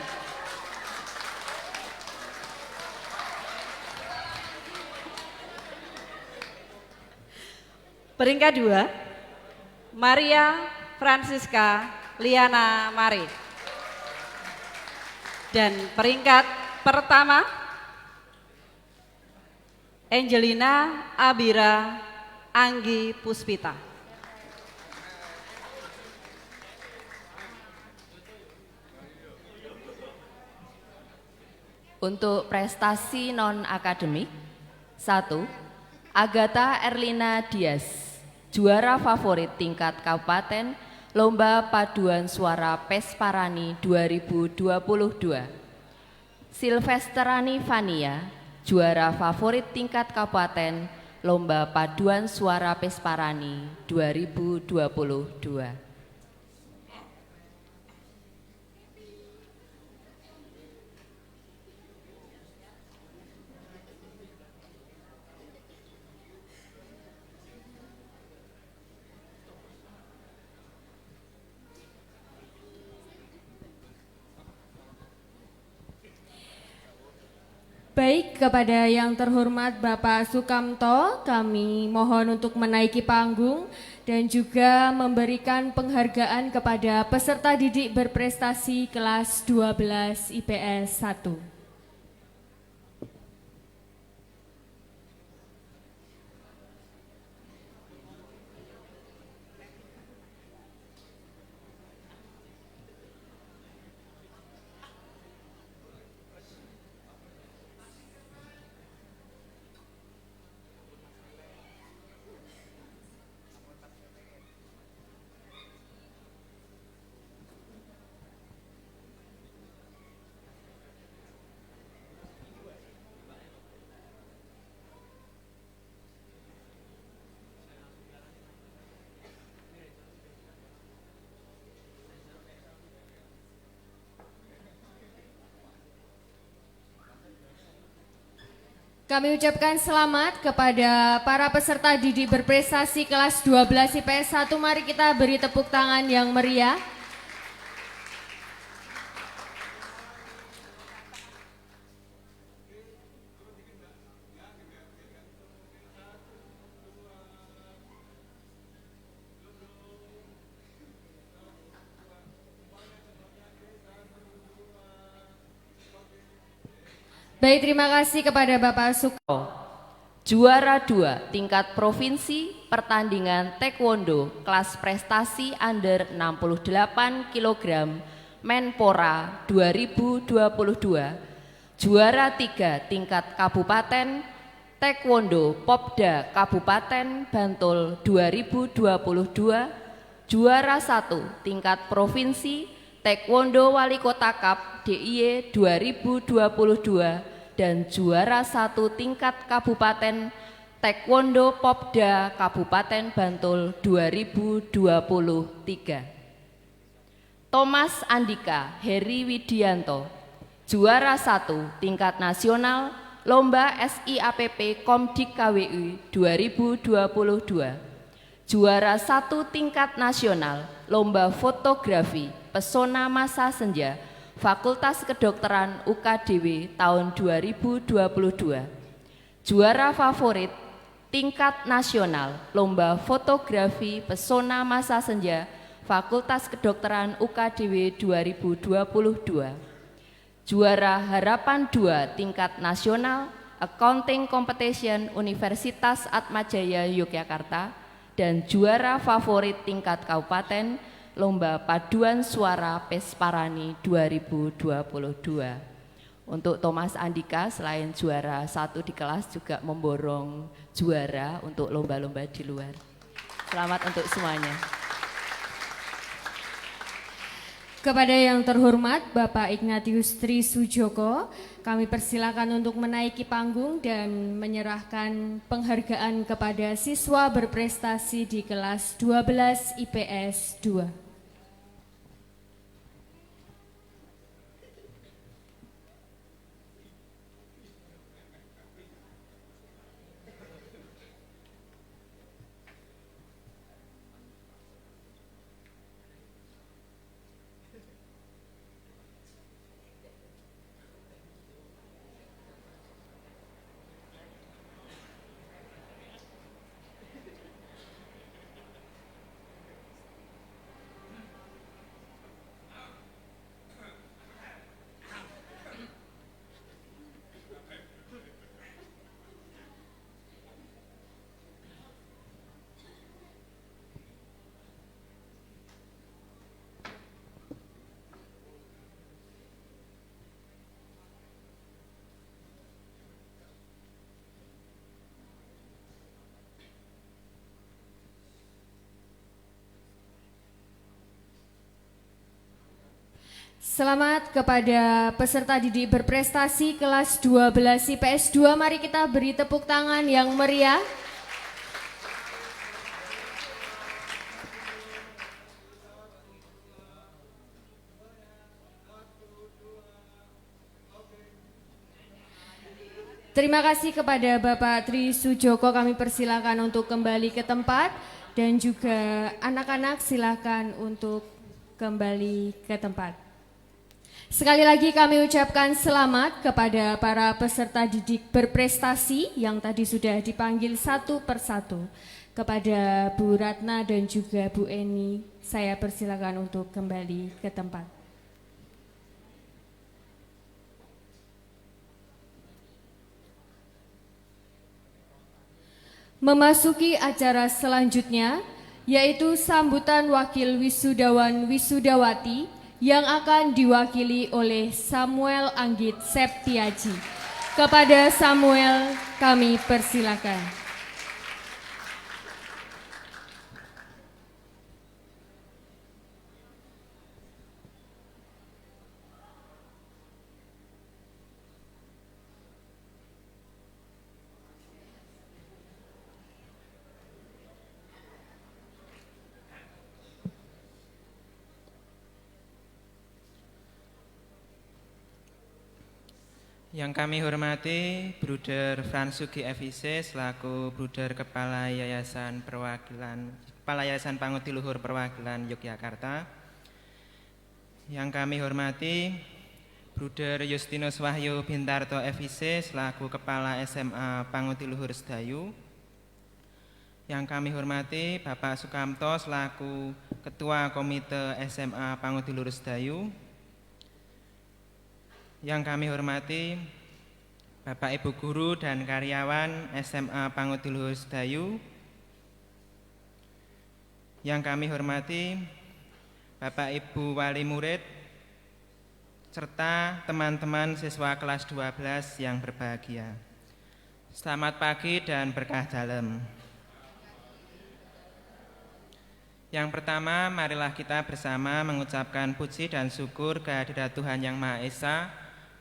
Peringkat 2, Maria Francisca Liana Mari. Dan peringkat pertama, Angelina Abira Anggi Puspita. Untuk prestasi non-akademik, 1. Agatha Erlina Dias, juara favorit tingkat kabupaten Lomba Paduan Suara Pesparani 2022. Silvesterani Vania, juara favorit tingkat kabupaten Lomba Paduan Suara Pesparani 2022. Baik, kepada yang terhormat Bapak Sukamto, kami mohon untuk menaiki panggung dan juga memberikan penghargaan kepada peserta didik berprestasi kelas 12 IPS 1. Kami ucapkan selamat kepada para peserta didik berprestasi kelas 12 IPS 1. Mari kita beri tepuk tangan yang meriah. Baik, terima kasih kepada Bapak Sukamto. Juara 2 tingkat provinsi pertandingan taekwondo kelas prestasi under 68 kg Menpora 2022. Juara 3 tingkat kabupaten taekwondo Popda Kabupaten Bantul 2022. Juara 1 tingkat provinsi taekwondo Wali Kota Cup DIY 2022. Dan juara 1 tingkat kabupaten taekwondo Popda Kabupaten Bantul 2023. Thomas Andika Heri Widianto, juara 1 tingkat nasional Lomba SIAPP Komdik KWU 2022. Juara 1 tingkat nasional Lomba Fotografi Pesona Masa Senja Fakultas Kedokteran UKDW tahun 2022. Juara favorit tingkat nasional Lomba Fotografi Pesona Masa Senja Fakultas Kedokteran UKDW 2022. Juara Harapan 2 tingkat nasional Accounting Competition Universitas Atmajaya Yogyakarta, dan juara favorit tingkat kabupaten Lomba Paduan Suara Pesparani 2022. Untuk Thomas Andika selain juara 1 di kelas juga memborong juara untuk lomba-lomba di luar. Selamat untuk semuanya. Kepada yang terhormat Bapak Ignatius Tri Sujoko, kami persilakan untuk menaiki panggung dan menyerahkan penghargaan kepada siswa berprestasi di kelas 12 IPS 2. Selamat kepada peserta didik berprestasi kelas 12 IPS 2. Mari kita beri tepuk tangan yang meriah. Terima kasih kepada Bapak Tri Sujoko, kami persilakan untuk kembali ke tempat, dan juga anak-anak silakan untuk kembali ke tempat. Sekali lagi kami ucapkan selamat kepada para peserta didik berprestasi yang tadi sudah dipanggil satu persatu. Kepada Bu Ratna dan juga Bu Eni, saya persilakan untuk kembali ke tempat. Memasuki acara selanjutnya, yaitu sambutan wakil wisudawan wisudawati yang akan diwakili oleh Samuel Anggit Septiaji. Kepada Samuel kami persilakan. Yang kami hormati Bruder Fransugi FIC selaku Bruder Kepala Yayasan Pangudi Luhur Perwakilan Yogyakarta. Yang kami hormati Bruder Justinus Wahyu Bintarto FIC selaku Kepala SMA Pangudi Luhur Sedayu. Yang kami hormati Bapak Sukamto selaku Ketua Komite SMA Pangudi Luhur Sedayu. Yang kami hormati Bapak Ibu Guru dan karyawan SMA Pangudi Luhur Sedayu. Yang kami hormati Bapak Ibu Wali Murid serta teman-teman siswa kelas 12 yang berbahagia. Selamat pagi dan berkah dalam. Yang pertama, marilah kita bersama mengucapkan puji dan syukur kehadirat Tuhan Yang Maha Esa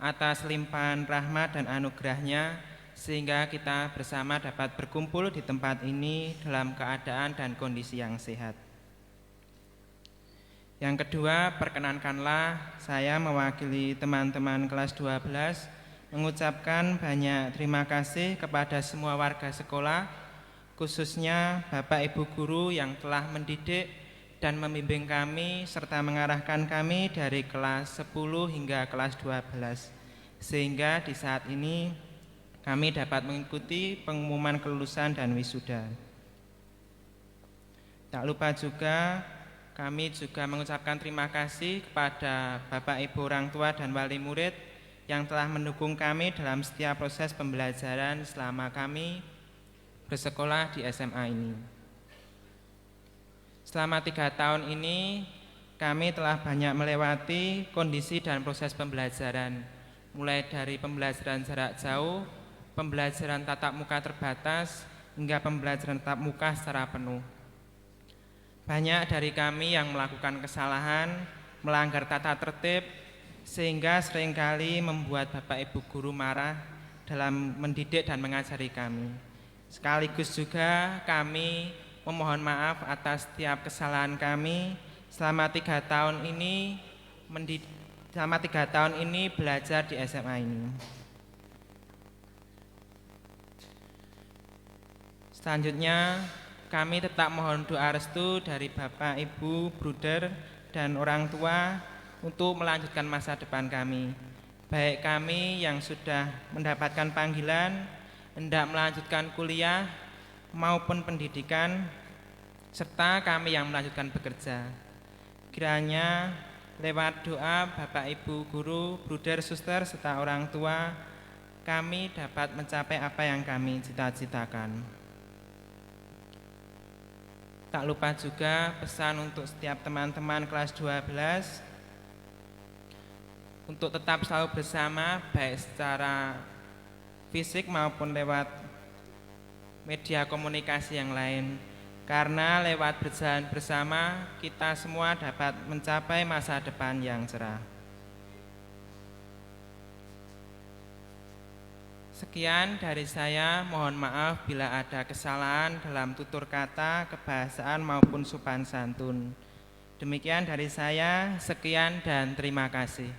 atas limpahan rahmat dan anugerahnya, sehingga kita bersama dapat berkumpul di tempat ini dalam keadaan dan kondisi yang sehat. Yang kedua, perkenankanlah saya mewakili teman-teman kelas 12 mengucapkan banyak terima kasih kepada semua warga sekolah, khususnya Bapak Ibu Guru yang telah mendidik dan membimbing kami serta mengarahkan kami dari kelas 10 hingga kelas 12, sehingga di saat ini kami dapat mengikuti pengumuman kelulusan dan wisuda. Tak lupa juga Kami juga mengucapkan terima kasih kepada Bapak Ibu orang tua dan wali murid yang telah mendukung kami dalam setiap proses pembelajaran selama kami bersekolah di SMA ini. Selama 3 tahun ini, kami telah banyak melewati kondisi dan proses pembelajaran, mulai dari pembelajaran jarak jauh, pembelajaran tatap muka terbatas, hingga pembelajaran tatap muka secara penuh. Banyak dari kami yang melakukan kesalahan, melanggar tata tertib, sehingga seringkali membuat Bapak Ibu guru marah dalam mendidik dan mengajari kami. Sekaligus juga kami memohon maaf atas setiap kesalahan kami selama 3 tahun ini belajar di SMA ini. Selanjutnya, kami tetap mohon doa restu dari Bapak, Ibu, bruder, dan orang tua untuk melanjutkan masa depan kami. Baik kami yang sudah mendapatkan panggilan, hendak melanjutkan kuliah maupun pendidikan, serta kami yang melanjutkan bekerja. Kiranya lewat doa Bapak, Ibu, guru, bruder, suster, serta orang tua, kami dapat mencapai apa yang kami cita-citakan. Tak lupa juga pesan untuk setiap teman-teman kelas 12 untuk tetap selalu bersama, baik secara fisik maupun lewat media komunikasi yang lain. Karena lewat berjalan bersama, kita semua dapat mencapai masa depan yang cerah. Sekian dari saya, mohon maaf bila ada kesalahan dalam tutur kata, kebahasaan maupun sopan santun. Demikian dari saya, sekian dan terima kasih.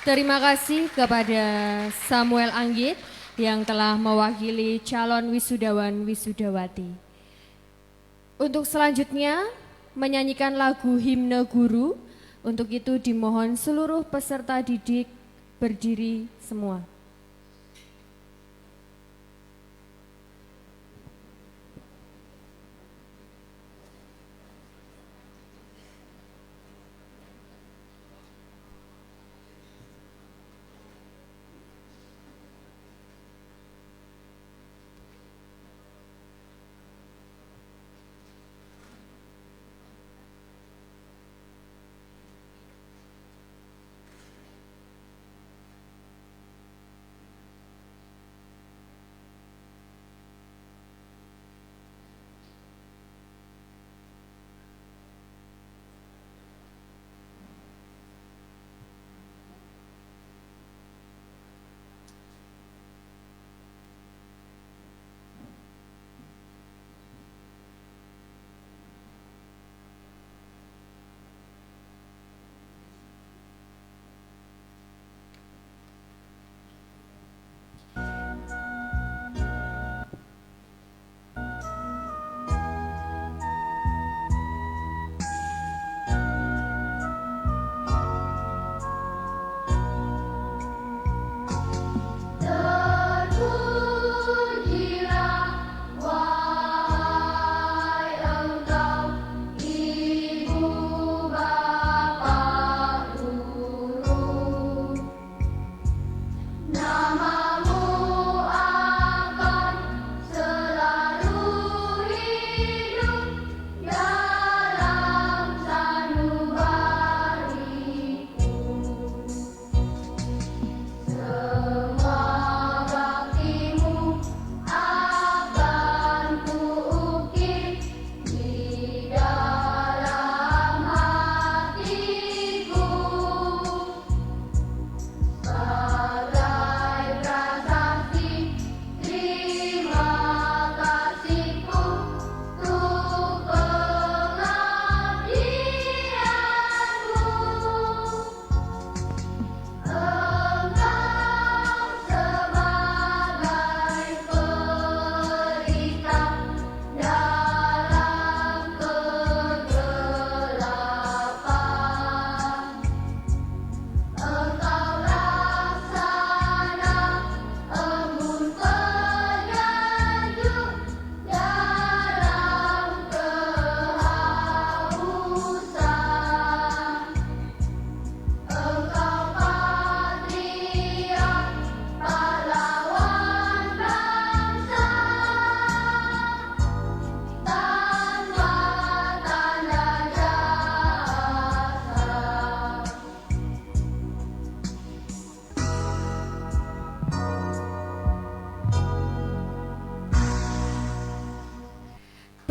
Terima kasih kepada Samuel Anggit yang telah mewakili calon wisudawan wisudawati. Untuk selanjutnya menyanyikan lagu himne guru. Untuk itu dimohon seluruh peserta didik berdiri semua.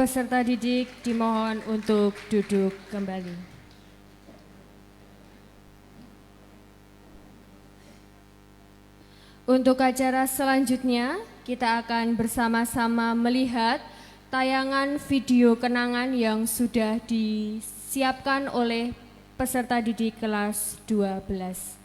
peserta didik dimohon untuk duduk kembali. Untuk acara selanjutnya, kita akan bersama-sama melihat tayangan video kenangan yang sudah disiapkan oleh peserta didik kelas 12.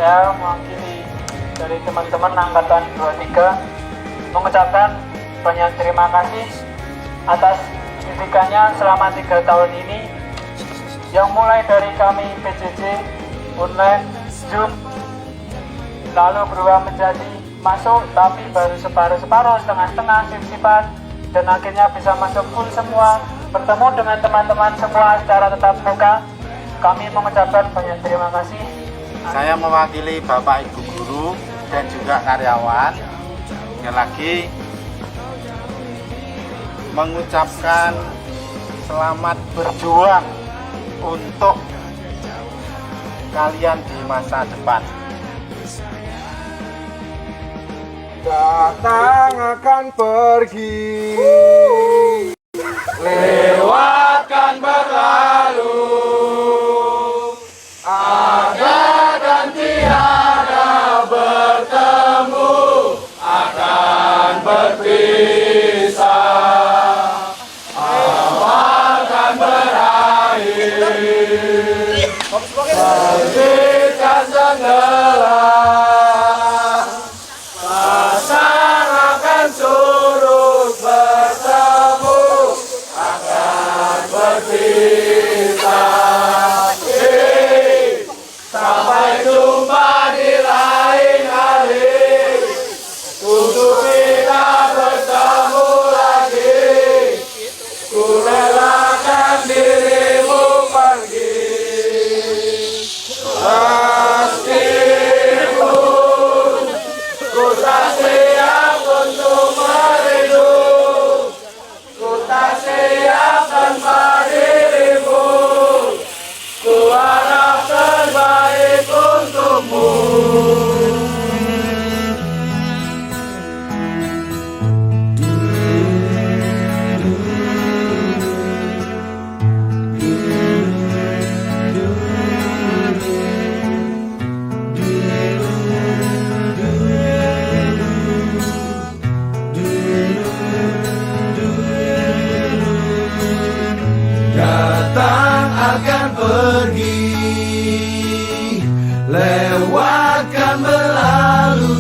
Saya mewakili dari teman-teman Angkatan 23 mengucapkan banyak terima kasih atas didikannya selama 3 tahun ini yang mulai dari kami PJJ, online, Zoom, lalu berubah menjadi masuk tapi baru separuh-separuh, setengah-setengah, sip-sipan, dan akhirnya bisa masuk full semua, bertemu dengan teman-teman semua secara tatap muka. Kami mengucapkan banyak terima kasih. Saya mewakili Bapak Ibu Guru dan juga karyawan sekali lagi mengucapkan selamat berjuang untuk kalian di masa depan. Datang akan pergi, lewatkan berlalu. Ada dan tiada bertemu, akan berpisah. Awal kan berakhir, hentikan tenggelam. Pasang akan surut bertemu, akan berpisah. Sampai jumpa di lain hari, untuk kita bertemu lagi. Ku relakan dirimu pergi. datang akan pergi, lewatkan berlalu.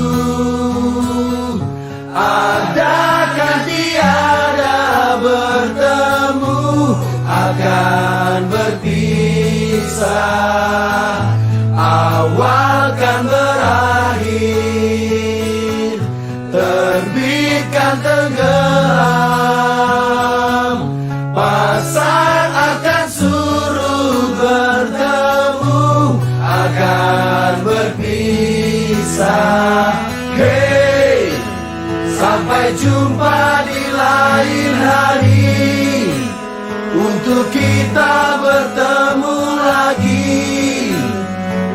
Adakah tiada bertemu, akan berpisah. Awal kan berakhir, terbitkan tenggelam. Pasang akan surut bertemu, akan berpisah. Hey, sampai jumpa di lain hari, untuk kita bertemu lagi.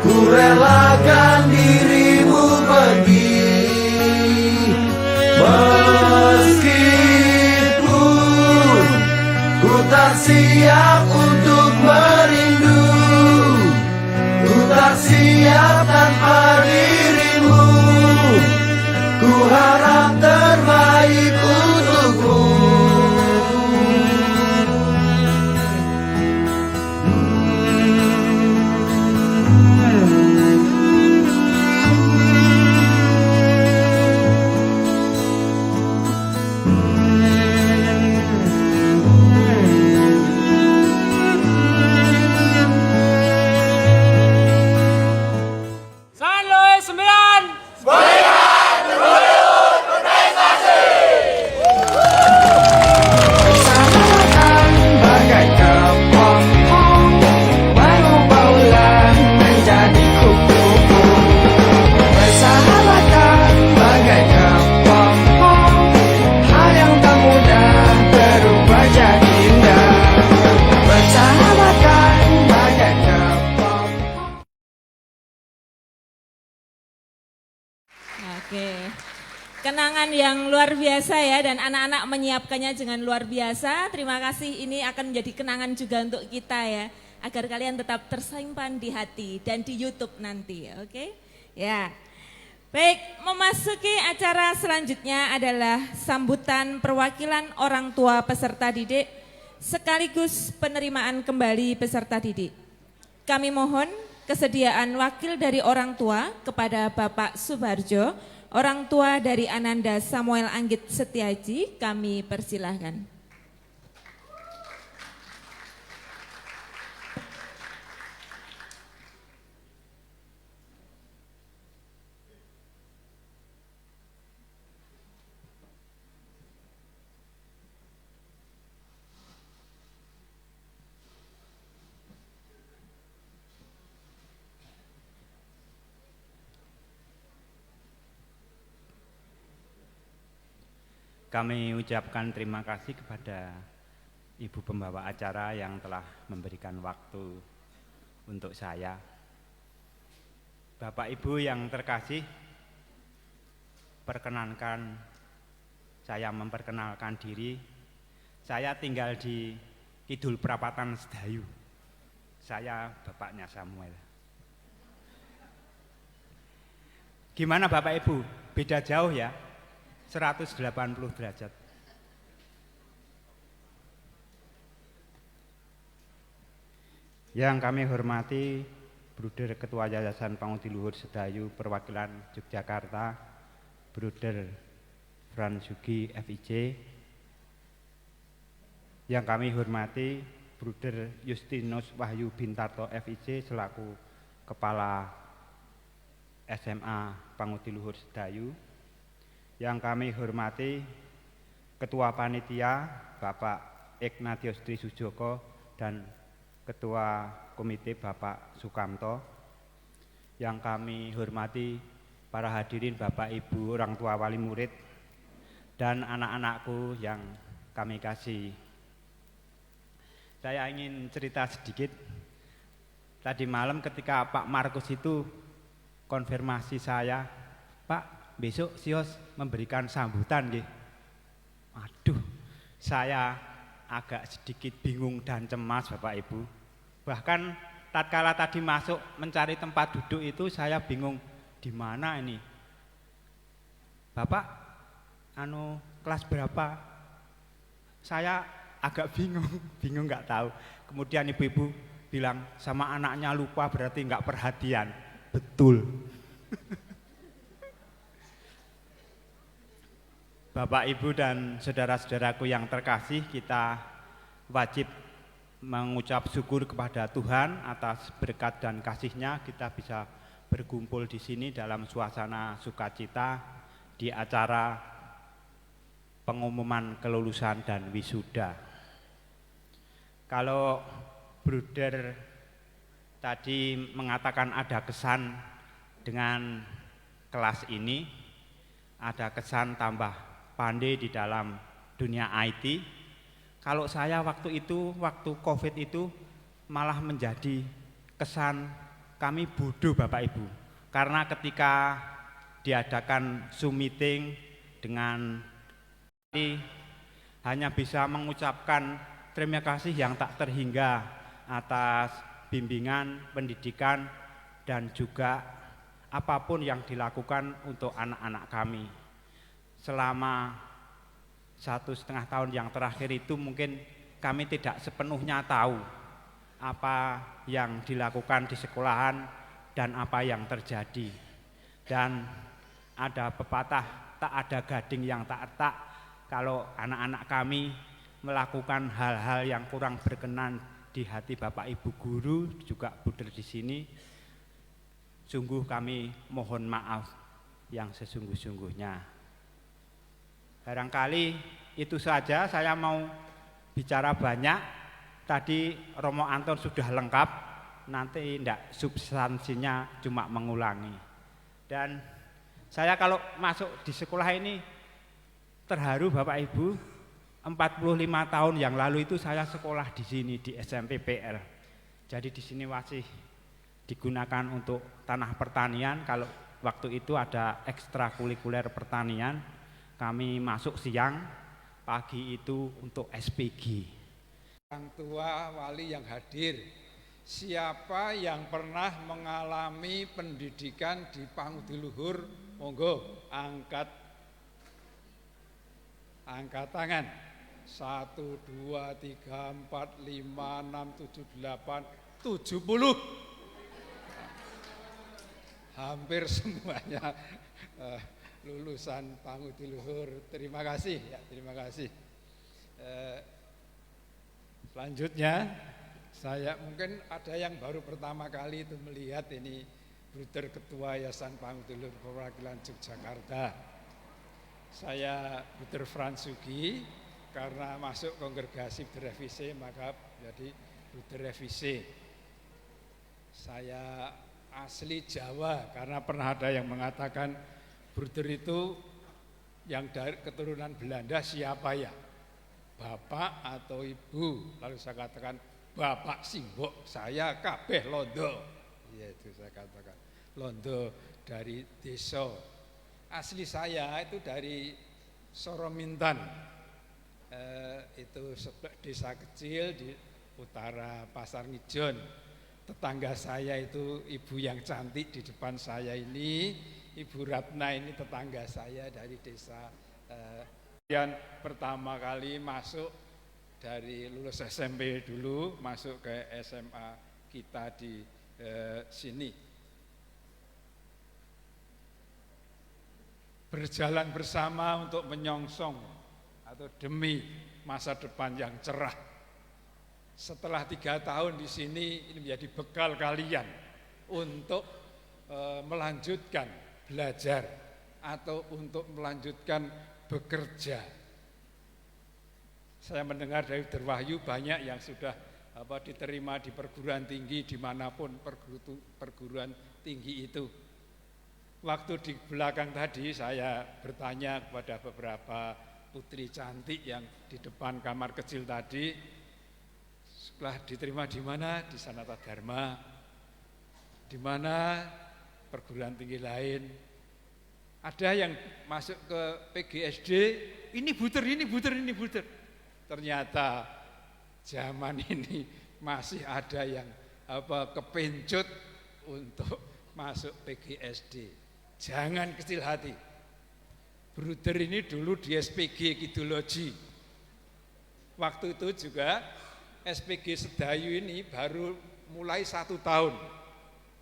Ku relakan dirimu pergi, meskipun ku tak siap untuk merindu. Ku tak siap tanpa dirimu. Ku harap terbaik untukmu. Kenangan yang luar biasa ya, dan anak-anak menyiapkannya dengan luar biasa. Terima kasih, ini akan menjadi kenangan juga untuk kita ya, agar kalian tetap tersimpan di hati dan di YouTube nanti, oke? Ya, baik, memasuki acara selanjutnya adalah sambutan perwakilan orang tua peserta didik sekaligus penerimaan kembali peserta didik. Kami mohon kesediaan wakil dari orang tua kepada Bapak Subarjo, orang tua dari Ananda Samuel Anggit Setiaji, kami persilahkan. Kami ucapkan terima kasih kepada Ibu pembawa acara yang telah memberikan waktu untuk saya. Bapak Ibu yang terkasih, perkenankan saya memperkenalkan diri. Saya tinggal di Kidul Prapatan Sedayu. Saya bapaknya Samuel. Gimana Bapak Ibu? Beda jauh ya? 180 derajat. Yang kami hormati Bruder Ketua Yayasan Pangudi Luhur Sedayu perwakilan Yogyakarta, Bruder Fransugi FIC. Yang kami hormati Bruder Justinus Wahyu Bintarto FIC selaku Kepala SMA Pangudi Luhur Sedayu. Yang kami hormati Ketua Panitia Bapak Ignatius Trisujoko dan Ketua Komite Bapak Sukamto. Yang kami hormati para hadirin Bapak Ibu orang tua wali murid dan anak-anakku yang kami kasih. Saya ingin cerita sedikit. Tadi malam ketika Pak Markus itu konfirmasi saya, Pak, besok Sios memberikan sambutan nggih. Aduh, saya agak sedikit bingung dan cemas Bapak Ibu. Bahkan tatkala tadi masuk mencari tempat duduk itu saya bingung di mana ini. Bapak, kelas berapa? Saya agak bingung nggak tahu. Kemudian ibu-ibu bilang sama anaknya lupa berarti nggak perhatian. Betul. Bapak, Ibu, dan saudara-saudaraku yang terkasih, kita wajib mengucap syukur kepada Tuhan atas berkat dan kasih-Nya. Kita bisa berkumpul di sini dalam suasana sukacita di acara pengumuman kelulusan dan wisuda. Kalau Bruder tadi mengatakan ada kesan dengan kelas ini, ada kesan tambah pandai di dalam dunia IT. Kalau saya waktu COVID itu malah menjadi kesan kami bodoh Bapak Ibu. Karena ketika diadakan Zoom meeting dengan hanya bisa mengucapkan terima kasih yang tak terhingga atas bimbingan, pendidikan, dan juga apapun yang dilakukan untuk anak-anak kami. Selama 1,5 tahun yang terakhir itu mungkin kami tidak sepenuhnya tahu apa yang dilakukan di sekolahan dan apa yang terjadi. Dan ada pepatah, tak ada gading yang tak retak. Kalau anak-anak kami melakukan hal-hal yang kurang berkenan di hati Bapak Ibu guru, juga Bruder di sini, sungguh kami mohon maaf yang sesungguh-sungguhnya. Barangkali itu saja, saya mau bicara banyak. Tadi Romo Anton sudah lengkap, nanti tidak substansinya cuma mengulangi. Dan saya kalau masuk di sekolah ini terharu Bapak Ibu, 45 tahun yang lalu itu saya sekolah di sini di SMP PL. Jadi di sini masih digunakan untuk tanah pertanian. Kalau waktu itu ada ekstrakurikuler pertanian, kami masuk siang, pagi itu untuk SPG. Orang tua, wali yang hadir, siapa yang pernah mengalami pendidikan di Pangudiluhur, monggo angkat tangan. 1, 2, 3, 4, 5, 6, 7, 8, 70. Hampir semuanya lulusan Pangudiluhur. Terima kasih ya, terima kasih. Selanjutnya saya mungkin ada yang baru pertama kali itu melihat ini Bruder Ketua Yayasan Pangudiluhur Perwakilan Yogyakarta. Saya Bruder Frans Sugi, karena masuk kongregasi Bruder FIC maka jadi Bruder FIC. Saya asli Jawa karena pernah ada yang mengatakan Bruder itu yang dari keturunan Belanda siapa ya? Bapak atau ibu? Lalu saya katakan bapak simbok, saya kabeh londo. Iya itu saya katakan londo dari desa. Asli saya itu dari Soromintan. Itu desa kecil di utara Pasar Ngijon. Tetangga saya itu ibu yang cantik di depan saya ini, Ibu Ratna ini tetangga saya dari desa. Yang pertama kali masuk dari lulus SMP dulu, masuk ke SMA kita di sini. Berjalan bersama untuk menyongsong atau demi masa depan yang cerah. Setelah 3 tahun di sini, ini menjadi bekal kalian untuk melanjutkan belajar atau untuk melanjutkan bekerja. Saya mendengar dari Derwahyu banyak yang sudah diterima di perguruan tinggi dimanapun perguruan tinggi itu. Waktu di belakang tadi saya bertanya kepada beberapa putri cantik yang di depan kamar kecil tadi, setelah diterima di mana? Di Sanata Dharma, di mana perguruan tinggi lain. Ada yang masuk ke PGSD, ini buter. Ternyata zaman ini masih ada yang kepencut untuk masuk PGSD. Jangan kecil hati. Bruder ini dulu di SPG Kidologi. Waktu itu juga SPG Sedayu ini baru mulai 1 tahun.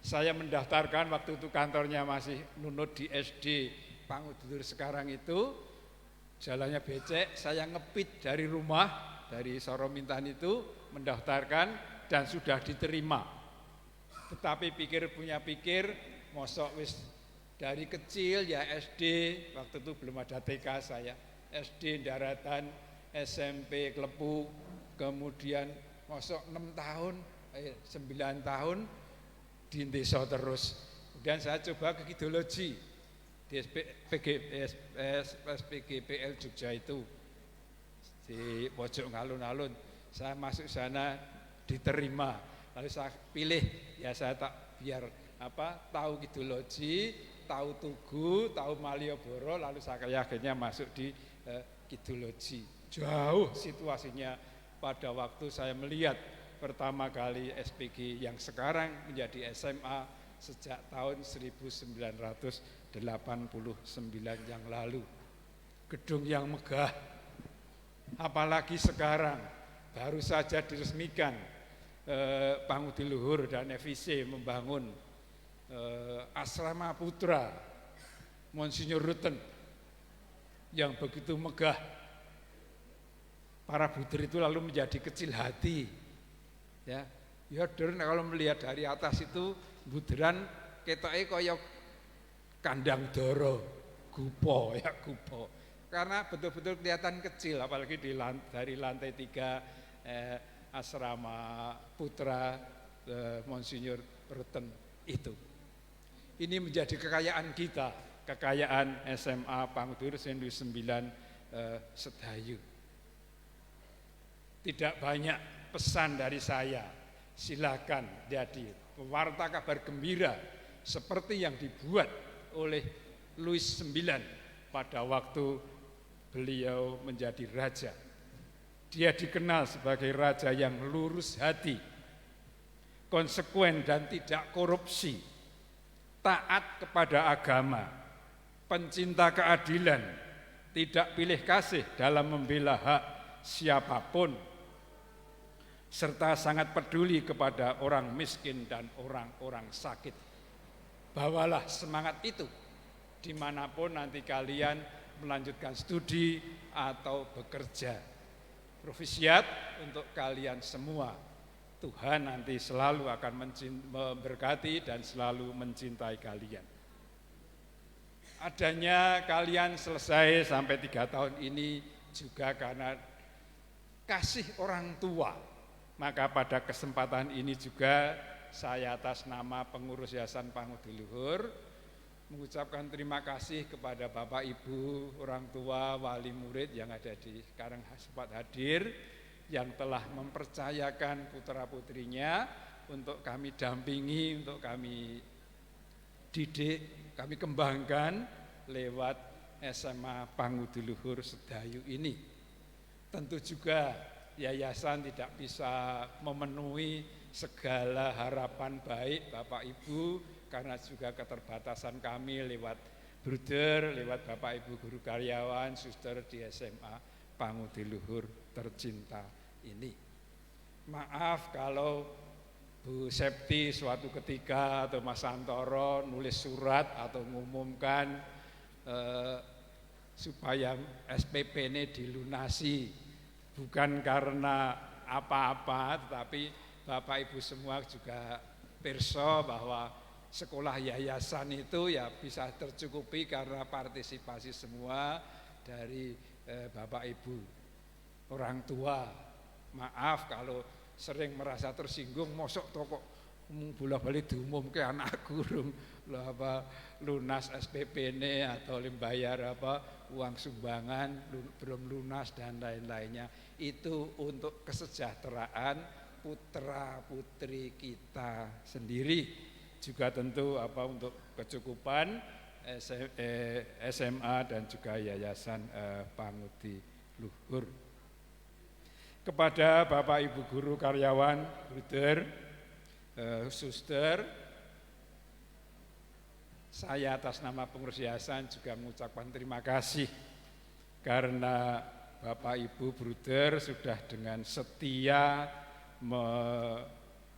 Saya mendaftarkan waktu itu kantornya masih nunut di SD Pangudulur sekarang itu, jalannya becek, saya ngepit dari rumah, dari Soromintan itu, mendaftarkan dan sudah diterima. Tetapi pikir, mosok wis dari kecil ya SD, waktu itu belum ada TK saya, SD Daratan, SMP Klepu, kemudian mosok 9 tahun di desa terus. Kemudian saya coba ke Kidologi di SPGPL Jogja itu di pojok alun-alun. Saya masuk sana diterima. Lalu saya pilih, ya saya tak biar tahu Kidologi, tahu Tugu, tahu Malioboro, lalu saya akhirnya masuk di Kidologi. Jauh situasinya pada waktu saya melihat pertama kali SPG yang sekarang menjadi SMA sejak tahun 1989 yang lalu. Gedung yang megah, apalagi sekarang baru saja diresmikan Pangudiluhur dan FIC membangun asrama putra Monsinyur Rutten yang begitu megah. Para buder itu lalu menjadi kecil hati. Ya kalau melihat dari atas itu buderan ketoke kaya kandang doro, gupo. Karena betul-betul kelihatan kecil, apalagi dari lantai 3 asrama putra Monsinyur Rutten itu. Ini menjadi kekayaan kita, kekayaan SMA Pangudulur 9 Sedayu. Tidak banyak pesan dari saya, silakan jadi pewarta kabar gembira seperti yang dibuat oleh Louis IX pada waktu beliau menjadi raja. Dia dikenal sebagai raja yang lurus hati, konsekuen dan tidak korupsi, taat kepada agama, pencinta keadilan, tidak pilih kasih dalam membela hak siapapun, serta sangat peduli kepada orang miskin dan orang-orang sakit. Bawalah semangat itu dimanapun nanti kalian melanjutkan studi atau bekerja. Profisiat untuk kalian semua. Tuhan nanti selalu akan memberkati dan selalu mencintai kalian. Adanya kalian selesai sampai 3 tahun ini juga karena kasih orang tua. Maka pada kesempatan ini juga saya atas nama pengurus Yayasan Pangudiluhur mengucapkan terima kasih kepada Bapak Ibu, orang tua, wali murid yang ada di sekarang sempat hadir, yang telah mempercayakan putra-putrinya untuk kami dampingi, untuk kami didik, kami kembangkan lewat SMA Pangudiluhur Sedayu ini. Tentu juga yayasan tidak bisa memenuhi segala harapan baik Bapak Ibu karena juga keterbatasan kami lewat bruder, lewat Bapak Ibu guru karyawan, suster di SMA Pangudiluhur tercinta ini. Maaf kalau Bu Septi suatu ketika atau Mas Santoro nulis surat atau mengumumkan supaya SPP ini dilunasi. Bukan karena apa-apa, tetapi Bapak Ibu semua juga pirsa bahwa sekolah yayasan itu ya bisa tercukupi karena partisipasi semua dari Bapak Ibu, orang tua. Maaf kalau sering merasa tersinggung, mosok toko bola-balik diumumke anak gurung lunas SPP ini atau bayar uang sumbangan belum lunas dan lain-lainnya. Itu untuk kesejahteraan putra-putri kita sendiri, juga tentu untuk kecukupan SMA dan juga Yayasan Pangudiluhur. Kepada Bapak Ibu guru karyawan, bruder, suster, saya atas nama pengurus yayasan juga mengucapkan terima kasih karena Bapak Ibu bruder sudah dengan setia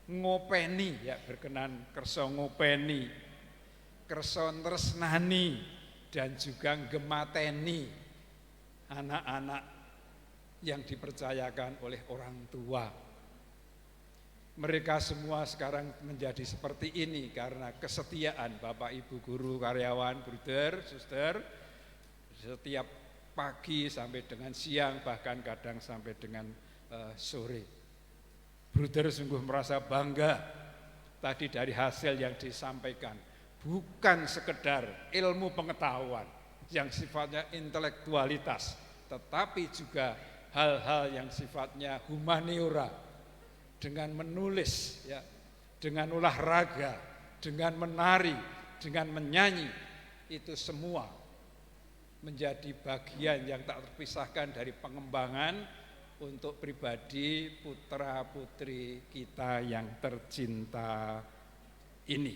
ngopeni, ya berkenan kerso ngopeni, kerso tresnani, dan juga gemateni anak-anak yang dipercayakan oleh orang tua. Mereka semua sekarang menjadi seperti ini karena kesetiaan Bapak Ibu guru, karyawan, bruder, suster, setiap pagi sampai dengan siang, bahkan kadang sampai dengan sore. Bruder sungguh merasa bangga tadi dari hasil yang disampaikan. Bukan sekedar ilmu pengetahuan yang sifatnya intelektualitas, tetapi juga hal-hal yang sifatnya humaniora, dengan menulis, ya, dengan olahraga, dengan menari, dengan menyanyi, itu semua menjadi bagian yang tak terpisahkan dari pengembangan untuk pribadi putra-putri kita yang tercinta ini.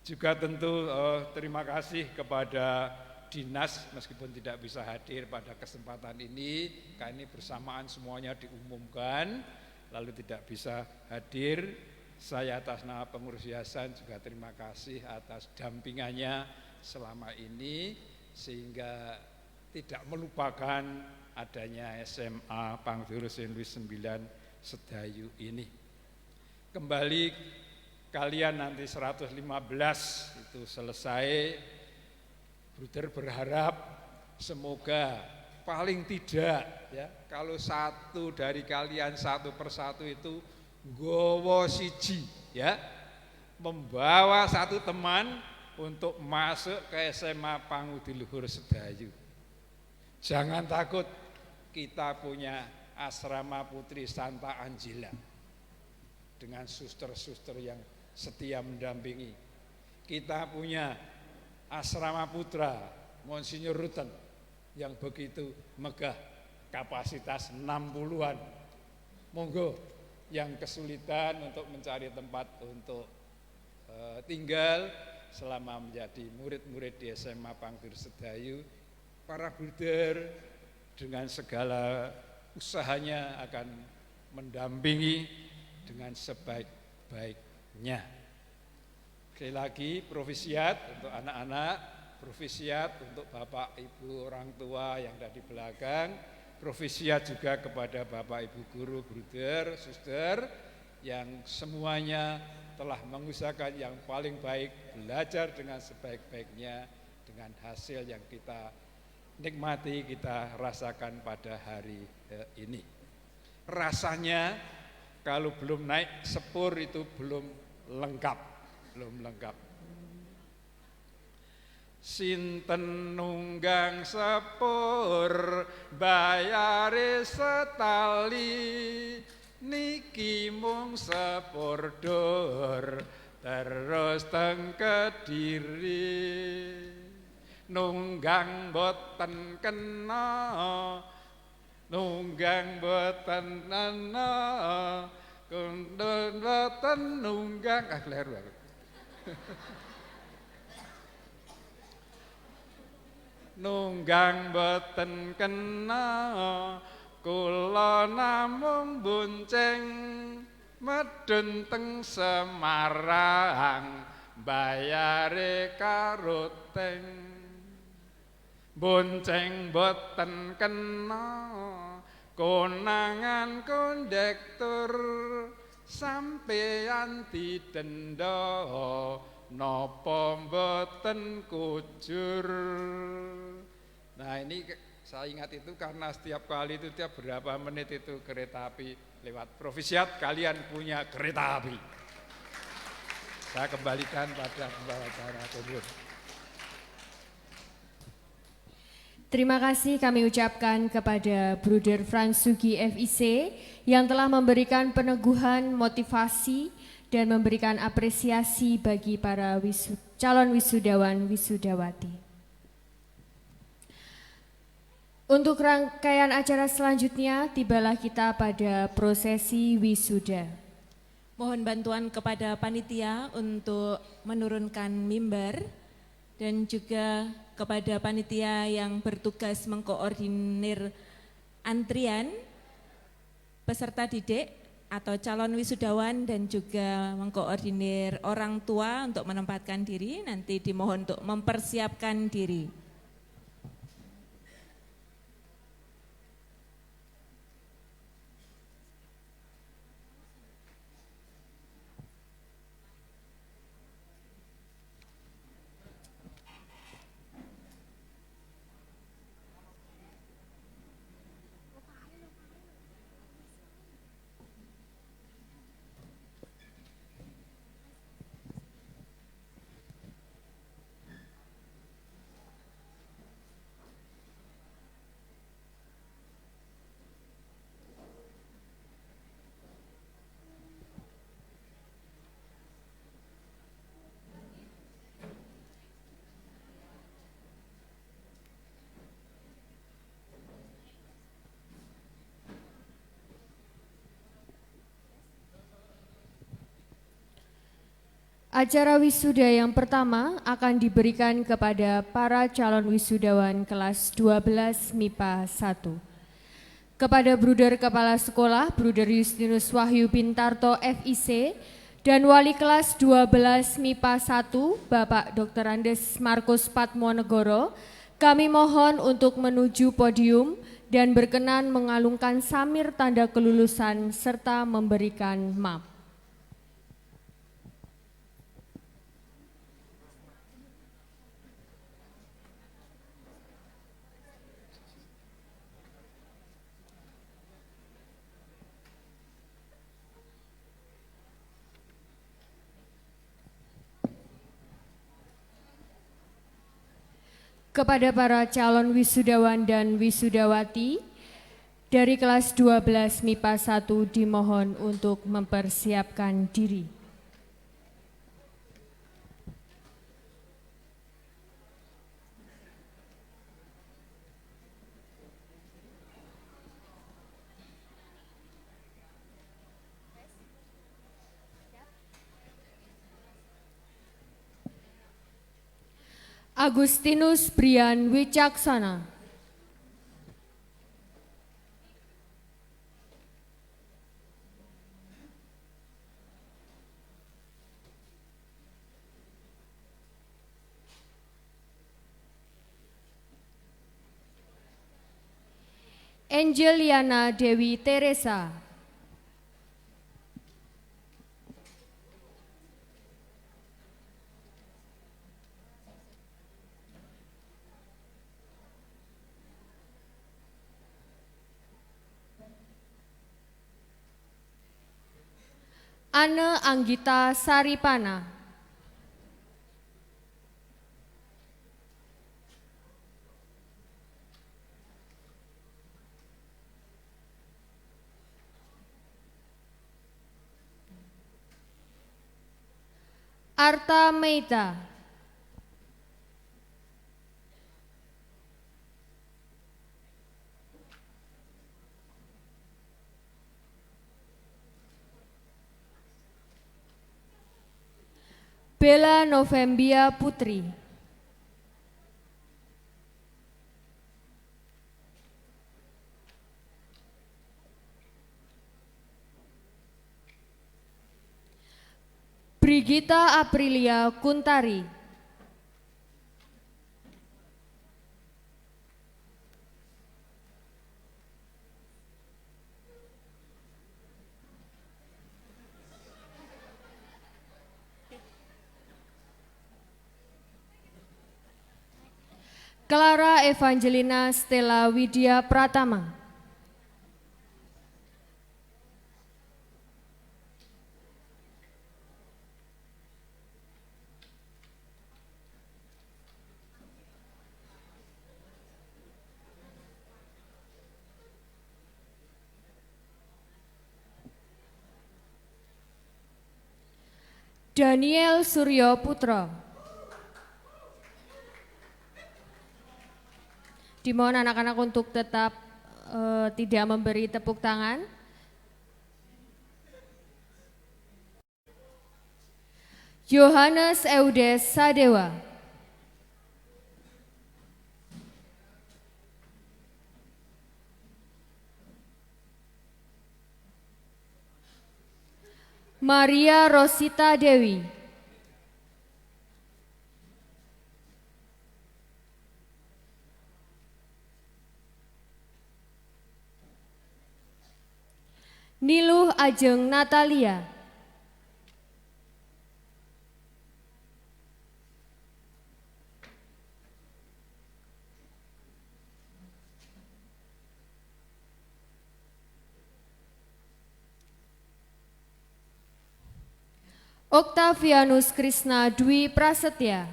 Juga tentu terima kasih kepada dinas, meskipun tidak bisa hadir pada kesempatan ini, karena ini bersamaan semuanya diumumkan, lalu tidak bisa hadir. Saya atas nama pengurus yayasan juga terima kasih atas dampingannya selama ini, sehingga tidak melupakan adanya SMA Pangudul Saint Louis 9 Sedayu ini. Kembali kalian nanti 115 itu selesai, bruder berharap semoga paling tidak, ya, kalau satu dari kalian satu persatu itu nggawa siji, ya, membawa satu teman untuk masuk ke SMA Pangudul Luhur Sedayu. Jangan takut, kita punya asrama Putri Santa Angela dengan suster-suster yang setia mendampingi. Kita punya asrama putra Monsinyur Rutten yang begitu megah, kapasitas 60-an. Monggo yang kesulitan untuk mencari tempat untuk tinggal selama menjadi murid-murid di SMA Pangudul Sedayu, para bruder dengan segala usahanya akan mendampingi dengan sebaik-baiknya. Sekali lagi, provisiat untuk anak-anak, provisiat untuk Bapak Ibu orang tua yang ada di belakang, provisiat juga kepada Bapak Ibu guru, bruder, suster yang semuanya telah mengusahakan yang paling baik, belajar dengan sebaik-baiknya dengan hasil yang kita nikmati, kita rasakan pada hari ini. Rasanya kalau belum naik sepur itu belum lengkap. Sinten nunggang sepur bayare setali, niki mung sepur dur terus teng Kediri. Nunggang boten kena, nunggang boten nana, kundun boten nunggang, keliru aku. Nunggang boten kena, kula namung bonceng medun teng Semarang, bayare karo teng. Bonceng boten kena, konangan kondektur, sampeyan didenda napa mboten kujur. Nah ini saya ingat itu karena setiap kali itu tiap berapa menit itu kereta api lewat. Provisiat kalian punya kereta api. Saya kembalikan pada pembawa acara turun. Terima kasih kami ucapkan kepada Bruder Franz Sugi FIC yang telah memberikan peneguhan, motivasi, dan memberikan apresiasi bagi para calon wisudawan wisudawati. Untuk rangkaian acara selanjutnya, tibalah kita pada prosesi wisuda. Mohon bantuan kepada panitia untuk menurunkan mimbar dan juga kepada panitia yang bertugas mengkoordinir antrian peserta didik atau calon wisudawan dan juga mengkoordinir orang tua untuk menempatkan diri, nanti dimohon untuk mempersiapkan diri. Acara wisuda yang pertama akan diberikan kepada para calon wisudawan kelas 12 MIPA 1. Kepada Bruder Kepala Sekolah, Bruder Justinus Wahyu Bintarto FIC, dan Wali kelas 12 MIPA 1, Bapak Dr. Andes Markus Patmonegoro, kami mohon untuk menuju podium dan berkenan mengalungkan samir tanda kelulusan serta memberikan map. Kepada para calon wisudawan dan wisudawati dari kelas 12 MIPA 1 dimohon untuk mempersiapkan diri. Agustinus Brian Wicaksana. Angeliana Dewi Teresa. Anne Anggita Saripana. Arta Meita. Bella Novembia Putri. Brigita Aprilia Kuntari. Clara Evangelina Stella Widya Pratama. Daniel Suryo Putra. Dimohon anak-anak untuk tetap tidak memberi tepuk tangan. Yohanes Eudes Sadewa. Maria Rosita Dewi. Niluh Ajeng Natalia. Oktavianus Krisna Dwi Prasetya.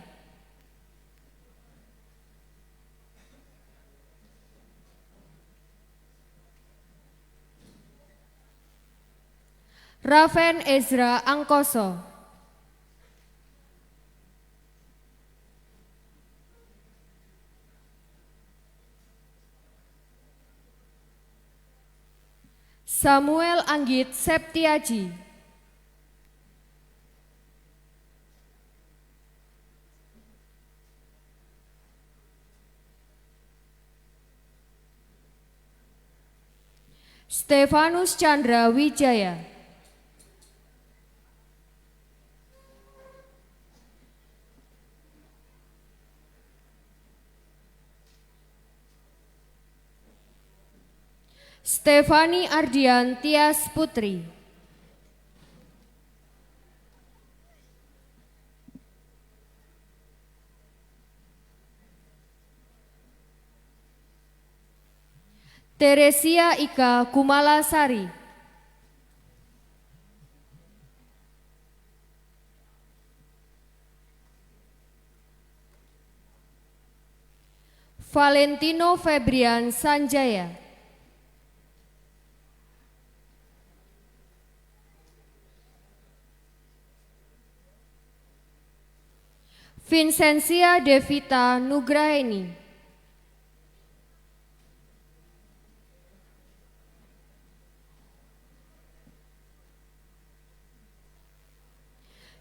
Raven Ezra Angkoso. Samuel Anggit Septiaji. Stefanus Chandra Wijaya. Stefani Ardian Tias Putri. Teresia Ika Kumalasari. Valentino Febrian Sanjaya. Vincentia Devita Nugraheni.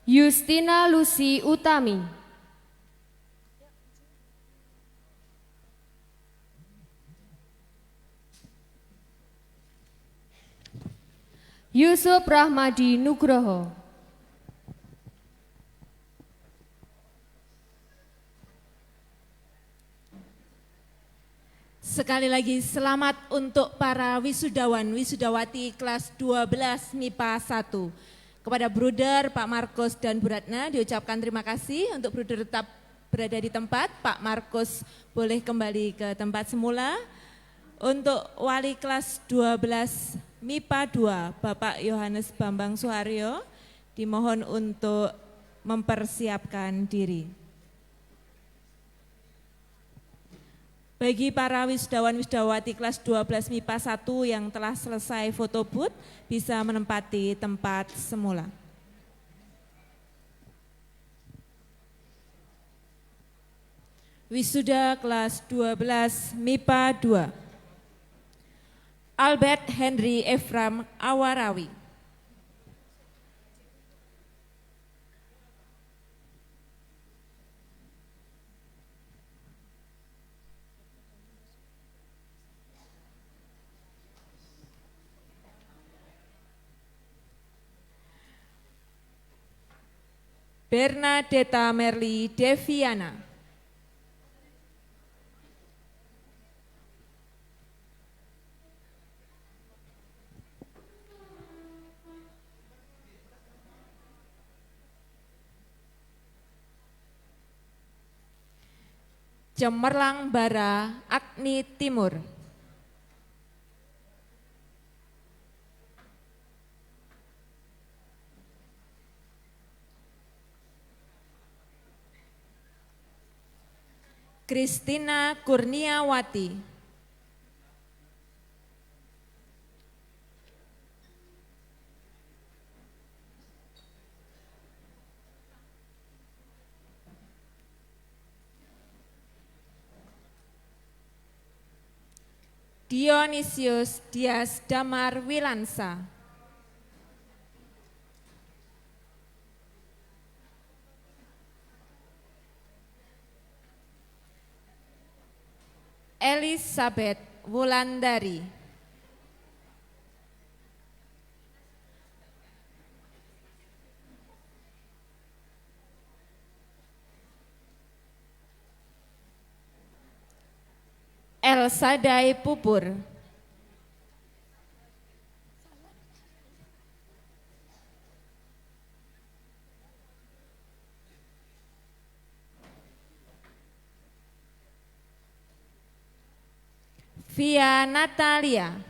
Justina Lucy Utami. Yusuf Rahmadi Nugroho. Sekali lagi selamat untuk para wisudawan, wisudawati kelas 12 MIPA 1. Kepada Bruder, Pak Markus dan Bu Ratna diucapkan terima kasih. Untuk Bruder tetap berada di tempat, Pak Markus boleh kembali ke tempat semula. Untuk wali kelas 12 MIPA 2, Bapak Yohanes Bambang Suharyo, dimohon untuk mempersiapkan diri. Bagi para wisudawan-wisudawati kelas 12 MIPA 1 yang telah selesai foto booth, bisa menempati tempat semula. Wisuda kelas 12 MIPA 2. Albert Henry Efram Awarawi. Bernadetta Merli Deviana. Cemerlang Bara Agni Timur. Kristina Kurniawati. Dionysius Dias Damar Wilansa. Elizabeth Wulandari. Elsadai Pupur. Via Natalia.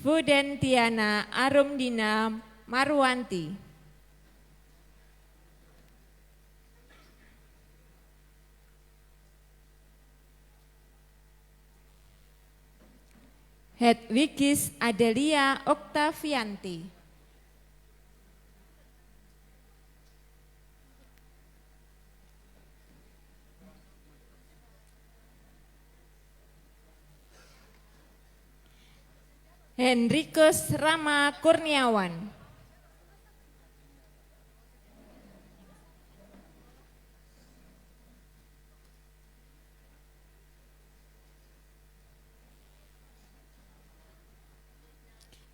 Fudentiana Arumdina Marwanti. Hedwigis Adelia Oktavianti. Henrikus Rama Kurniawan.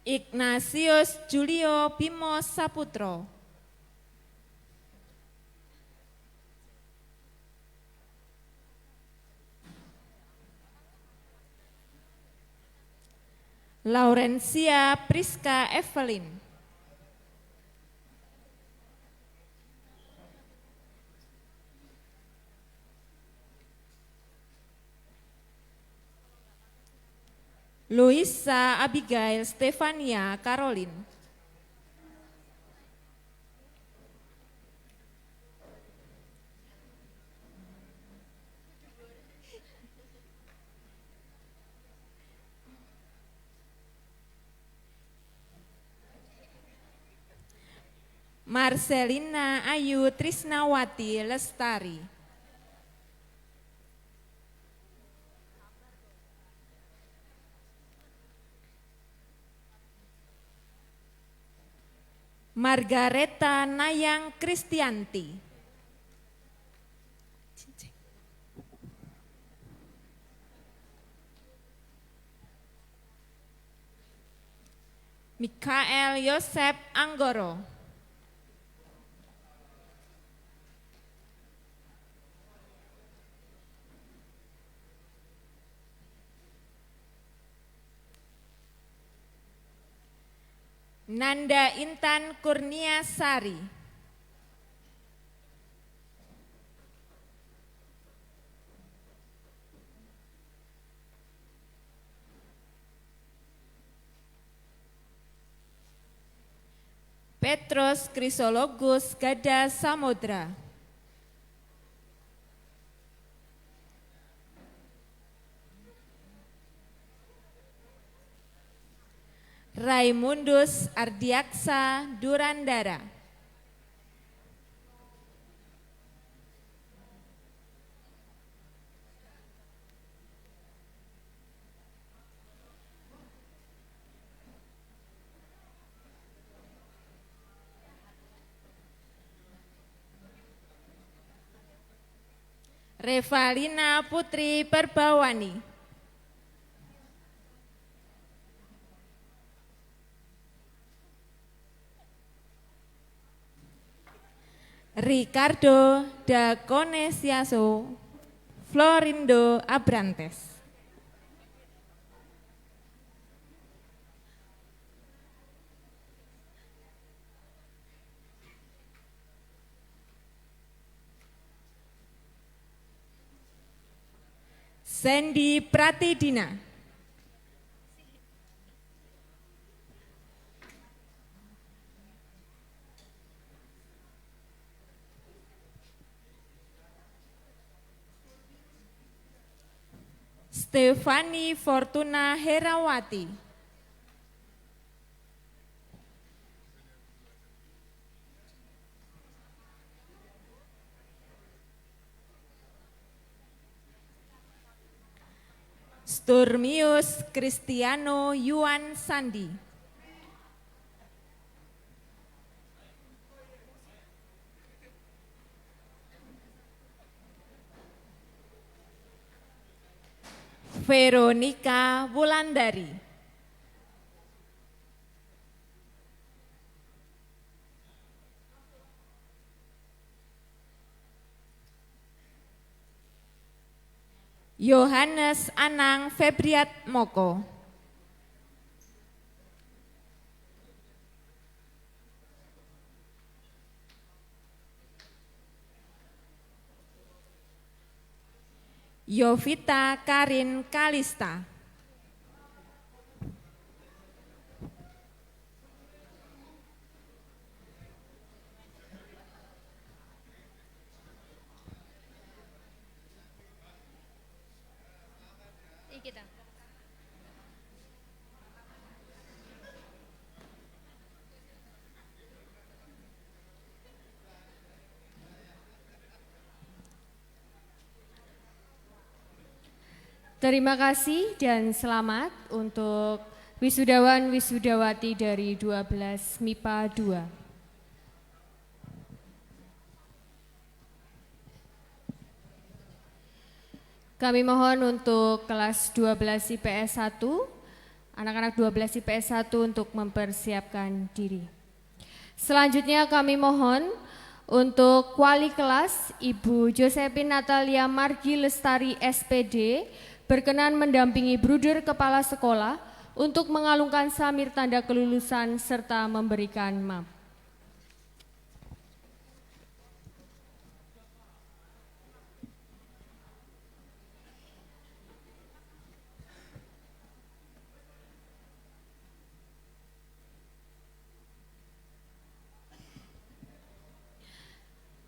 Ignatius Julio Bimo Saputro. Laurencia Priska Evelyn. Luisa Abigail Stefania Caroline. Marcelina Ayu Trisnawati Lestari. Margareta Nayang Kristianti. Mikael Yosep Anggoro. Nanda Intan Kurnia Sari. Petrus Krisologus Gada Samudra. Raimundus Ardiaksa Durandara. Revalina Putri Perbawani. Ricardo da Conesiaso Florindo Abrantes. Sandy Pratidina. Stefani Fortuna Herawati. Sturmius Cristiano Yuan Sandi. Veronica Wulandari. Yohanes Anang Febriat Moko. Yovita Karin Kalista. Terima kasih dan selamat untuk wisudawan wisudawati dari 12 MIPA 2. Kami mohon untuk kelas 12 IPS 1, anak-anak 12 IPS 1 untuk mempersiapkan diri. Selanjutnya kami mohon untuk wali kelas Ibu Josephine Natalia Margi Lestari SPD berkenan mendampingi bruder kepala sekolah untuk mengalungkan samir tanda kelulusan serta memberikan map.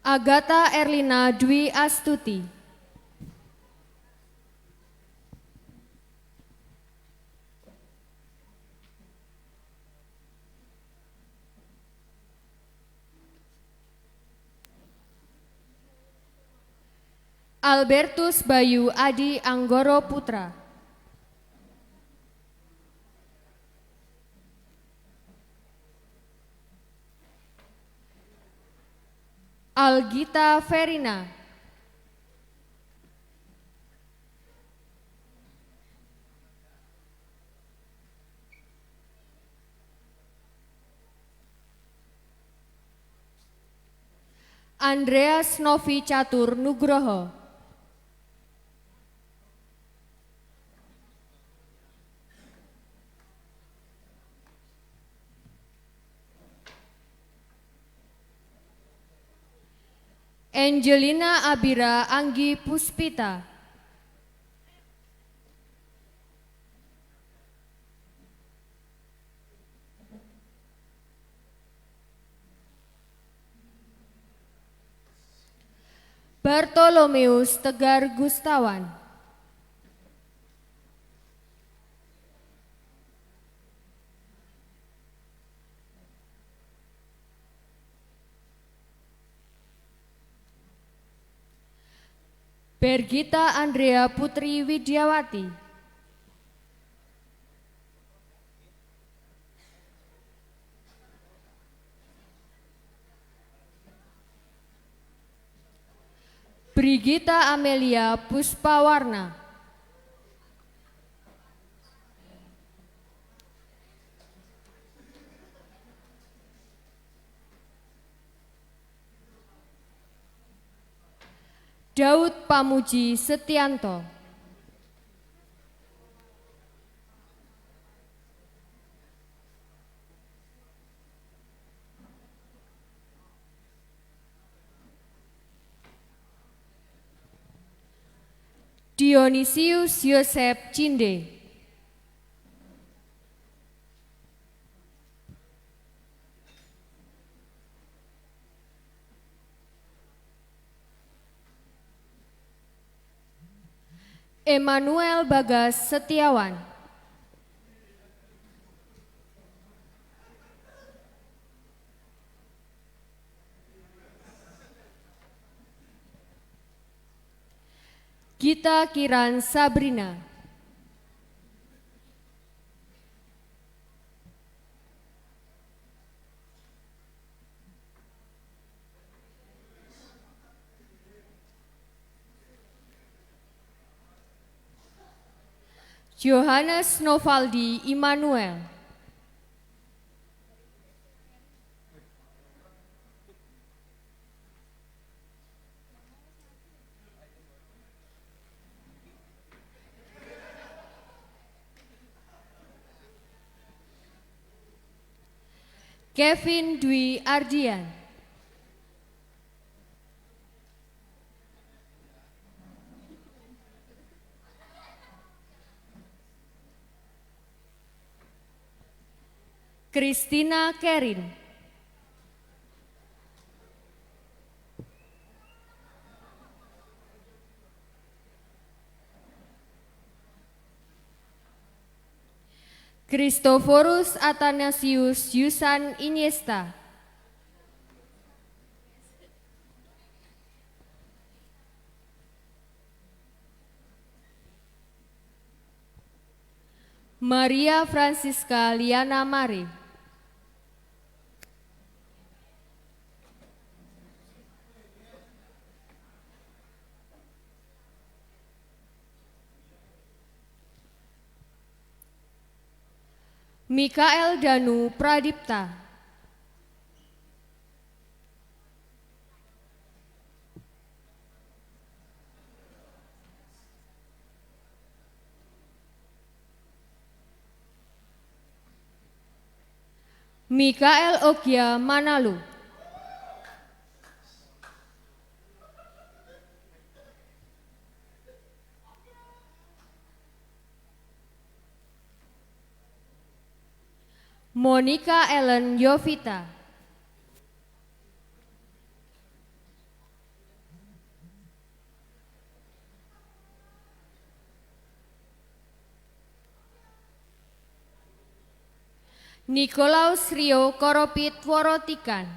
Agatha Erlina Dwi Astuti. Albertus Bayu Adi Anggoro Putra. Algita Verina. Andreas Novi Catur Nugroho. Angelina Abira Anggi Puspita. Bartolomeus Tegar Gustawan. Bergita Andrea Putri Widiawati. Brigita Amelia Puspawarna. Daud Pamuji Setianto. Dionysius Yosep Cinde. Emmanuel Bagas Setiawan. Gita Kiran Sabrina. Johannes Novaldi Immanuel. Kevin Dwi Ardian. Christina Kerin. Christoforus Athanasius Yusan Iniesta. Maria Francisca Liana Mare. Mikael Danu Pradipta. Mikael Ogya Manalu. Monica Ellen Yovita. Nikolaus Rio Koropit Worotikan.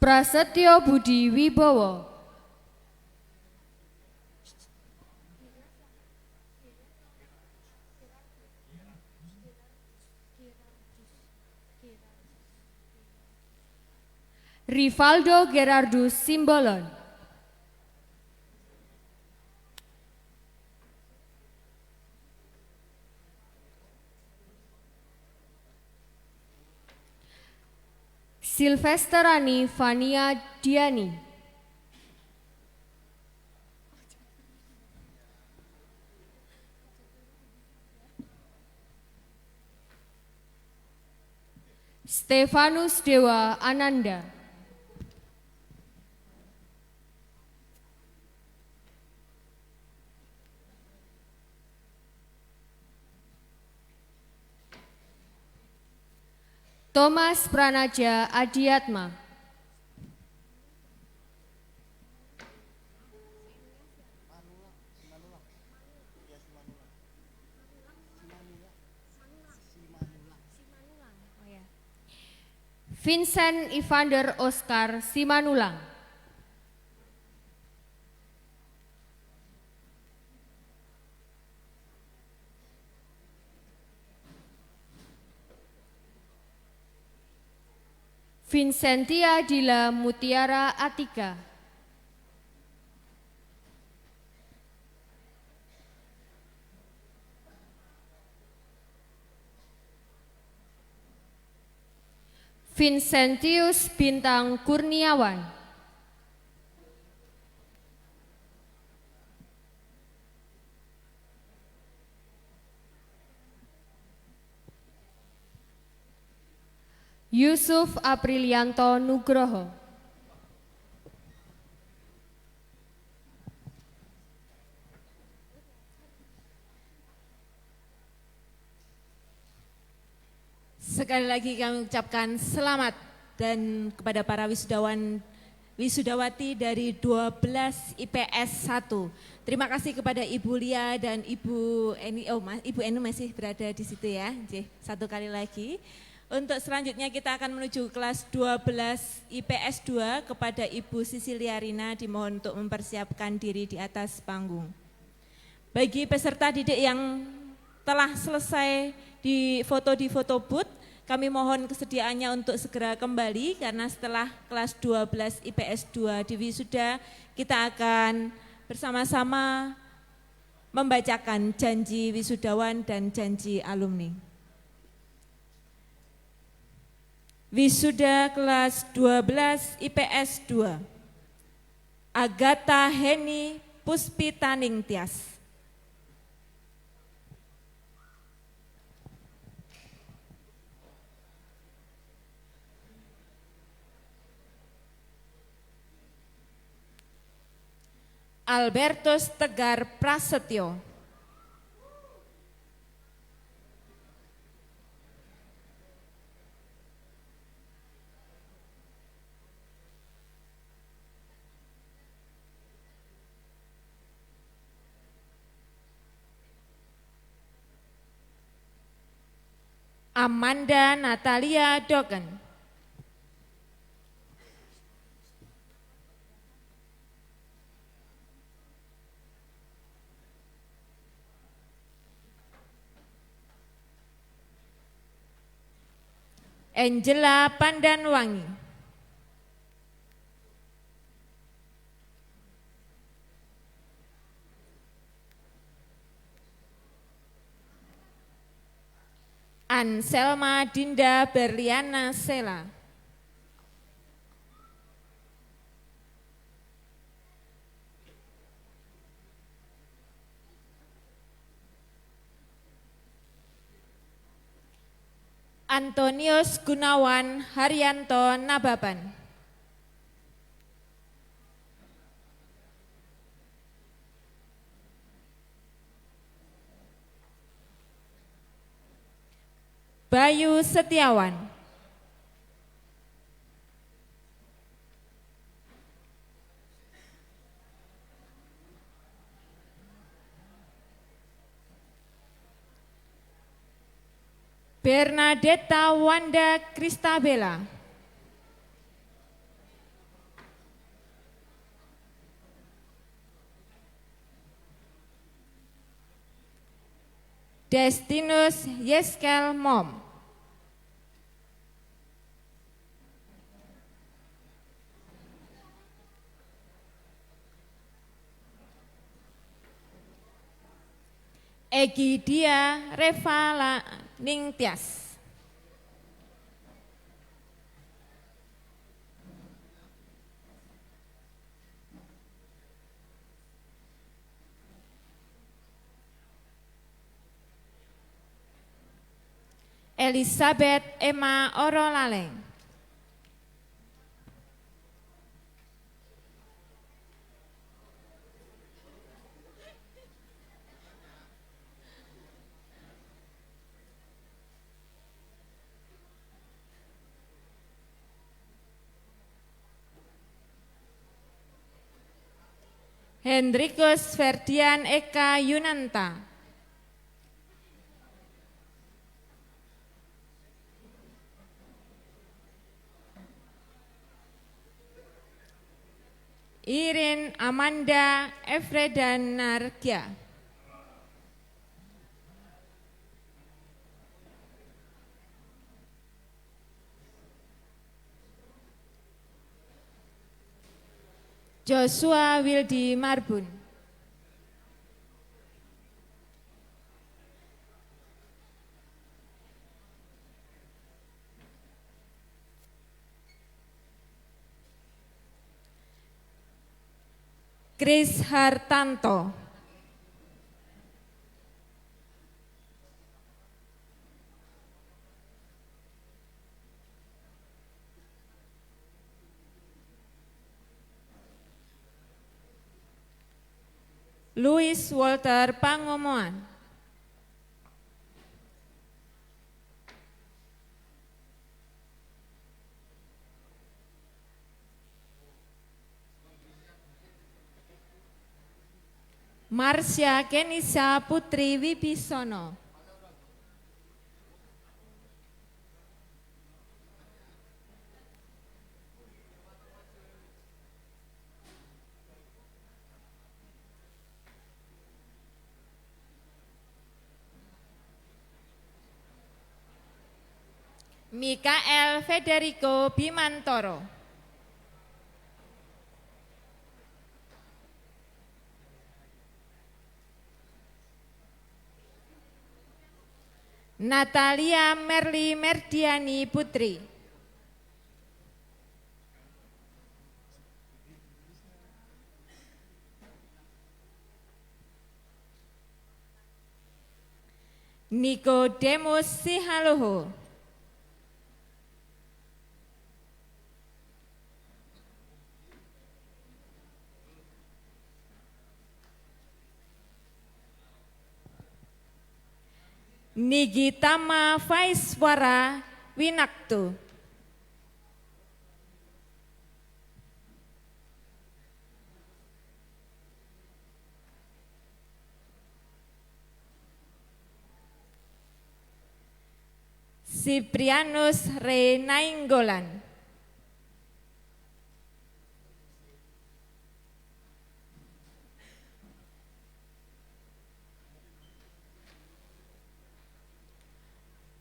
Prasetyo Budi Wibowo. Rivaldo Gerardus Simbolon. Silvesterani Fania Diani. Stefanus Dewa Ananda. Thomas Pranaja Adiatma. Vincent Evander Oscar Simanulang. Vincentia Dila Mutiara Atika. Vincentius Bintang Kurniawan. Yusuf Aprilianto Nugroho. Sekali lagi kami ucapkan selamat dan kepada para wisudawati dari 12 IPS 1. Terima kasih kepada Ibu Lia dan Ibu Eni. Ibu Eni masih berada di situ ya. Satu kali lagi. Untuk selanjutnya kita akan menuju kelas 12 IPS 2 kepada Ibu Sisilia Rina dimohon untuk mempersiapkan diri di atas panggung. Bagi peserta didik yang telah selesai di foto booth, kami mohon kesediaannya untuk segera kembali karena setelah kelas 12 IPS 2 diwisuda kita akan bersama-sama membacakan janji wisudawan dan janji alumni. Wisuda kelas 12 IPS 2. Agatha Heni Puspitaning Tias. Albertus Tegar Prasetyo. Amanda Natalia Dogen. Angela Pandanwangi. Anselma Dinda Berliana Sela. Antonius Gunawan Haryanto Nababan. Bayu Setiawan. Bernadetta Wanda Kristabella. Destinus Yeskel Mom. Egidia Revala Ningtyas. Elizabeth Emma Orolaleng. Hendrikus Ferdian Eka Yunanta. Irin Amanda Efredan Nargia. Joshua Wildi Marbun. Chris Hartanto. Louis Walter Pangomoan. Marsha Kenisa Putri Wibisono. Mikael Federico Bimantoro. Natalia Merli Merdiani Putri. Nikodemus Sihaloho, Nigitama Vaiswara Winaktu, Siprianus Renainggolan,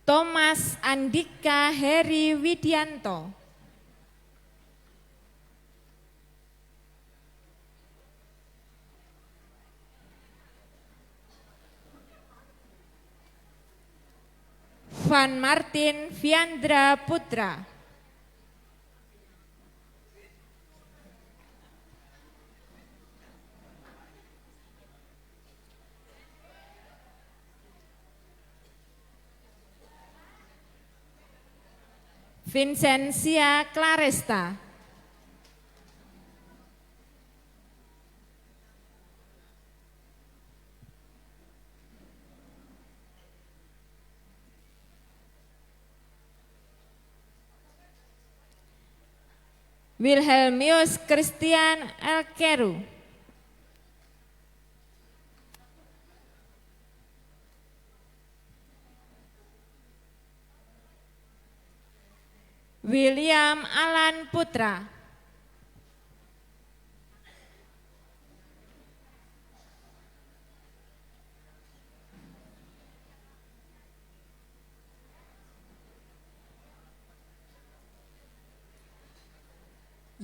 Thomas Andika Heri Widianto, Van Martin Viandra Putra, Vincentia Claresta, Wilhelmius Christian Elkeru, William Alan Putra,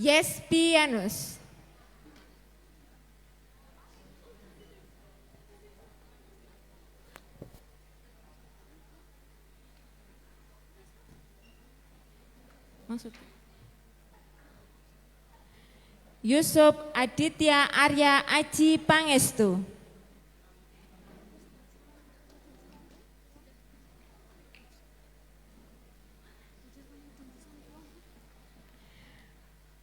Yespianus, masuk. Yusuf Aditya Arya Aji Pangestu,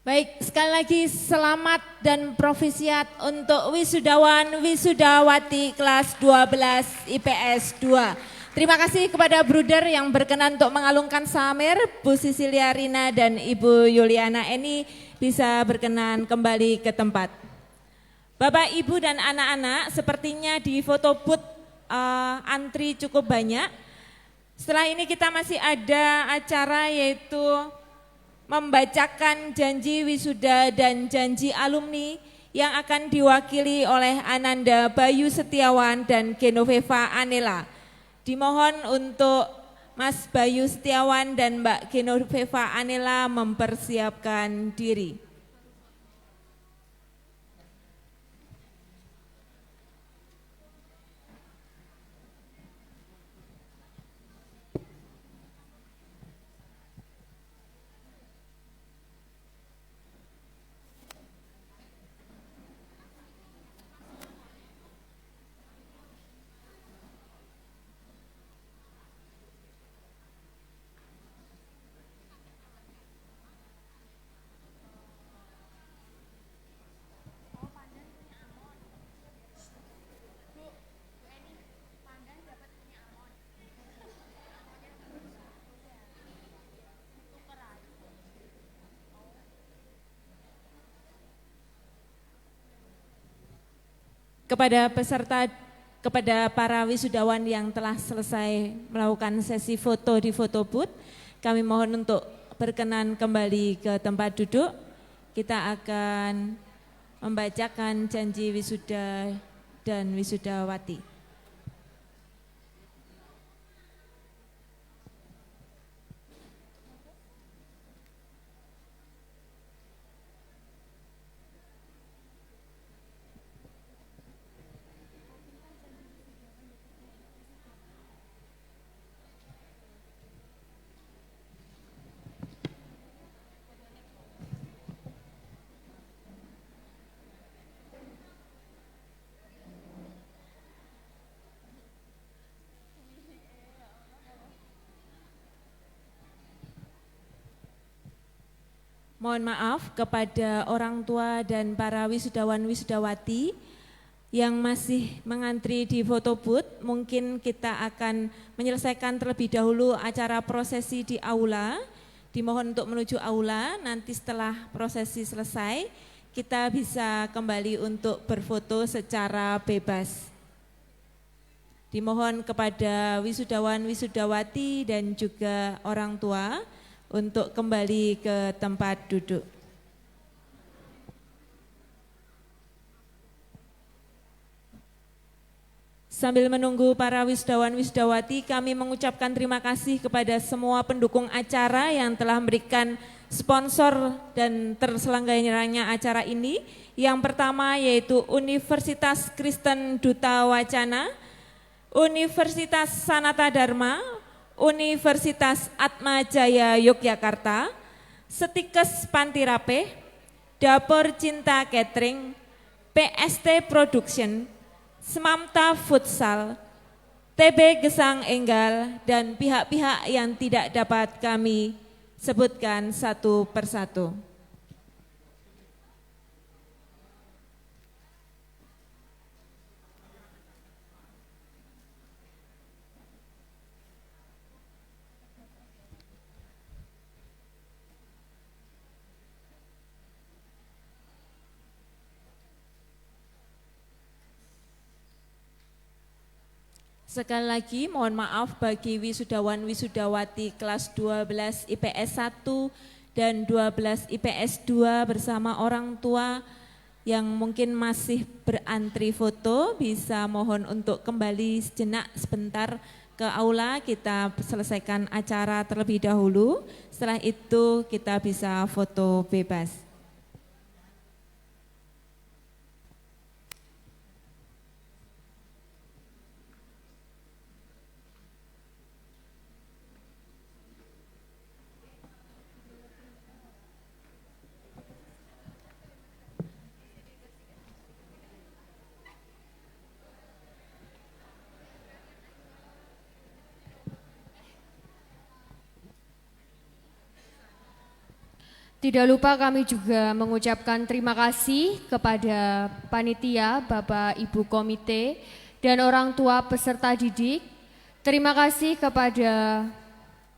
baik, sekali lagi selamat dan profisiat untuk wisudawan wisudawati kelas 12 IPS 2. Terima kasih kepada Bruder yang berkenan untuk mengalungkan samer, Bu Sisilia Rina dan Ibu Yuliana Eni bisa berkenan kembali ke tempat. Bapak, Ibu dan anak-anak sepertinya di foto booth antri cukup banyak. Setelah ini kita masih ada acara yaitu membacakan janji wisuda dan janji alumni yang akan diwakili oleh Ananda Bayu Setiawan dan Genoveva Anela. Dimohon untuk Mas Bayu Setiawan dan Mbak Genoveva Anela mempersiapkan diri. Kepada peserta, kepada para wisudawan yang telah selesai melakukan sesi foto di foto booth, kami mohon untuk berkenan kembali ke tempat duduk. Kita akan membacakan janji wisuda dan wisudawati. mohon maaf kepada orang tua dan para wisudawan-wisudawati yang masih mengantri di foto booth. Mungkin kita akan menyelesaikan terlebih dahulu acara prosesi di aula. Dimohon untuk menuju aula, nanti setelah prosesi selesai, kita bisa kembali untuk berfoto secara bebas. Dimohon kepada wisudawan-wisudawati dan juga orang tua untuk kembali ke tempat duduk. Sambil menunggu para wisudawan-wisudawati, kami mengucapkan terima kasih kepada semua pendukung acara yang telah memberikan sponsor dan terselenggaranya acara ini. Yang pertama yaitu Universitas Kristen Duta Wacana, Universitas Sanata Dharma, Universitas Atma Jaya Yogyakarta, Setikes Pantirape, Dapur Cinta Catering, PST Production, Semamta Futsal, TB Gesang Enggal, dan pihak-pihak yang tidak dapat kami sebutkan satu persatu. Sekali lagi mohon maaf bagi wisudawan-wisudawati kelas 12 IPS 1 dan 12 IPS 2 bersama orang tua yang mungkin masih berantri foto, bisa mohon untuk kembali sejenak sebentar ke aula, kita selesaikan acara terlebih dahulu, setelah itu kita bisa foto bebas. Tidak lupa kami juga mengucapkan terima kasih kepada panitia, Bapak Ibu komite, dan orang tua peserta didik. Terima kasih kepada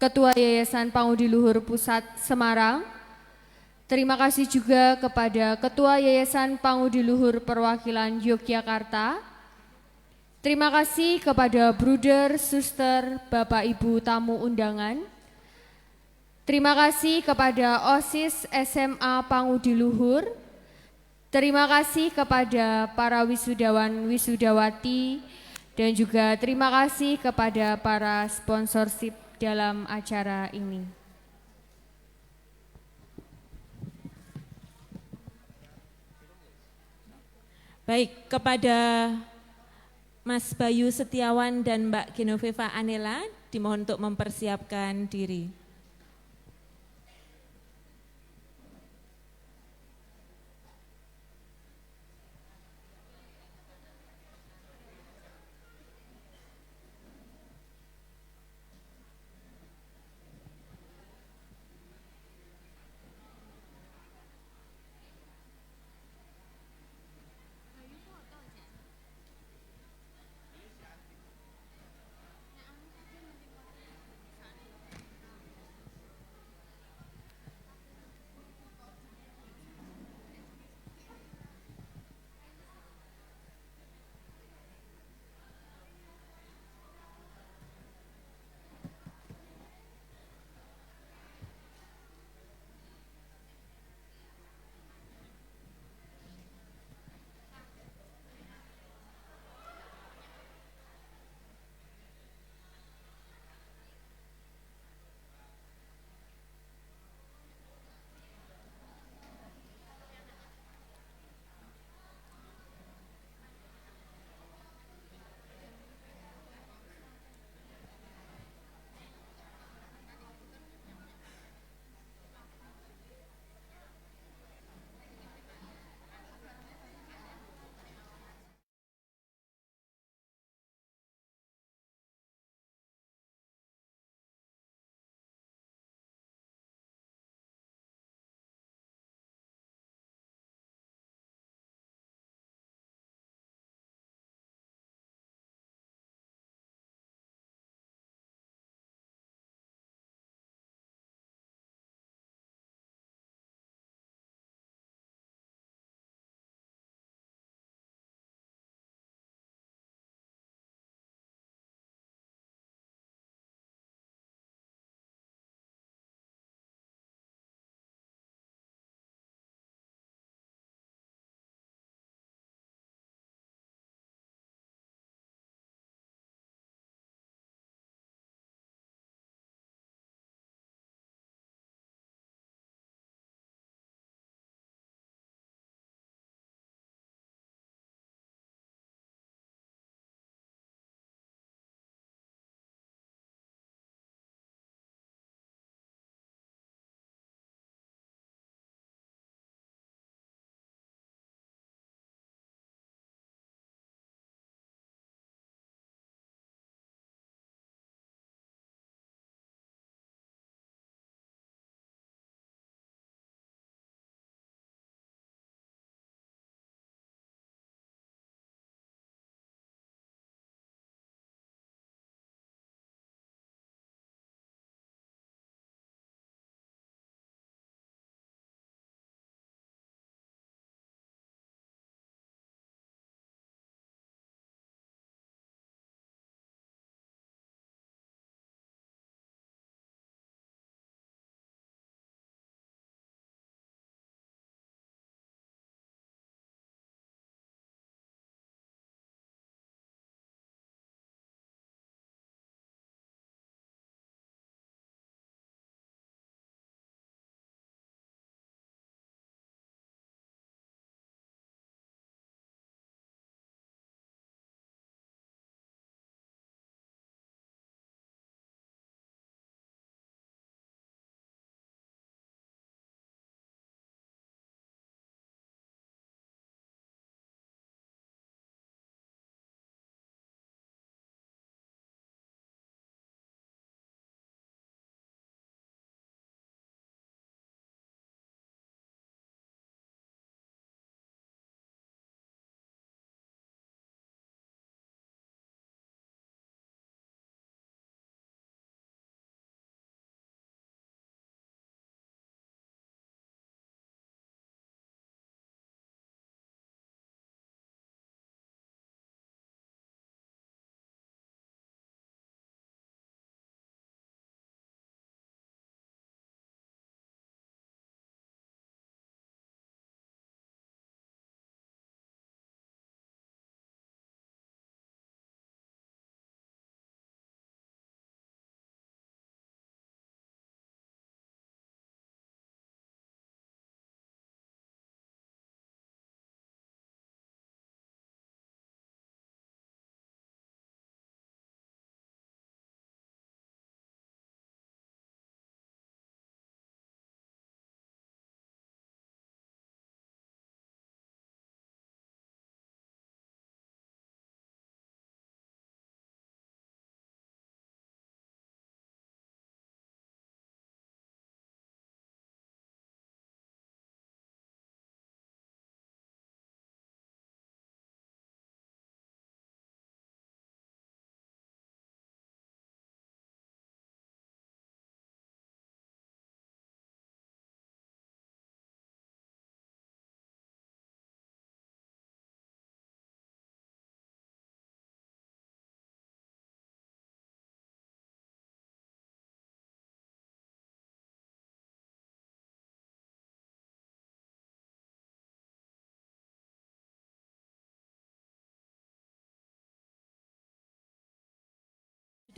Ketua Yayasan Pangudi Luhur Pusat Semarang. Terima kasih juga kepada Ketua Yayasan Pangudi Luhur Perwakilan Yogyakarta. Terima kasih kepada bruder, suster, Bapak Ibu tamu undangan. Terima kasih kepada OSIS SMA Pangudi Luhur. Terima kasih kepada para wisudawan-wisudawati dan juga terima kasih kepada para sponsorship dalam acara ini. Baik, kepada Mas Bayu Setiawan dan Mbak Genoveva Anela dimohon untuk mempersiapkan diri.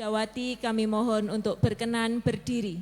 Wisudawati kami mohon untuk berkenan berdiri.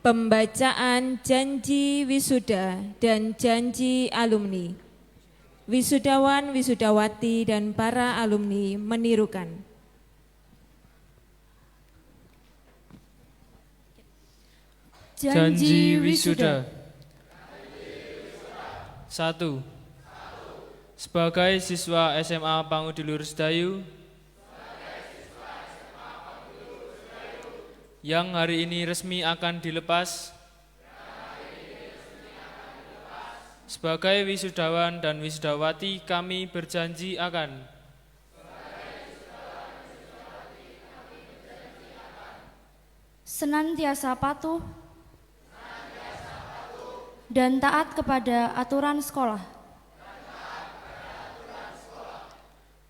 Pembacaan janji wisuda dan janji alumni. Wisudawan, wisudawati, dan para alumni menirukan. Janji wisuda. 1. Sebagai siswa SMA Pangudilur Sedayu yang hari ini resmi akan dilepas sebagai wisudawan dan wisudawati, kami berjanji akan senantiasa patuh dan taat kepada aturan sekolah,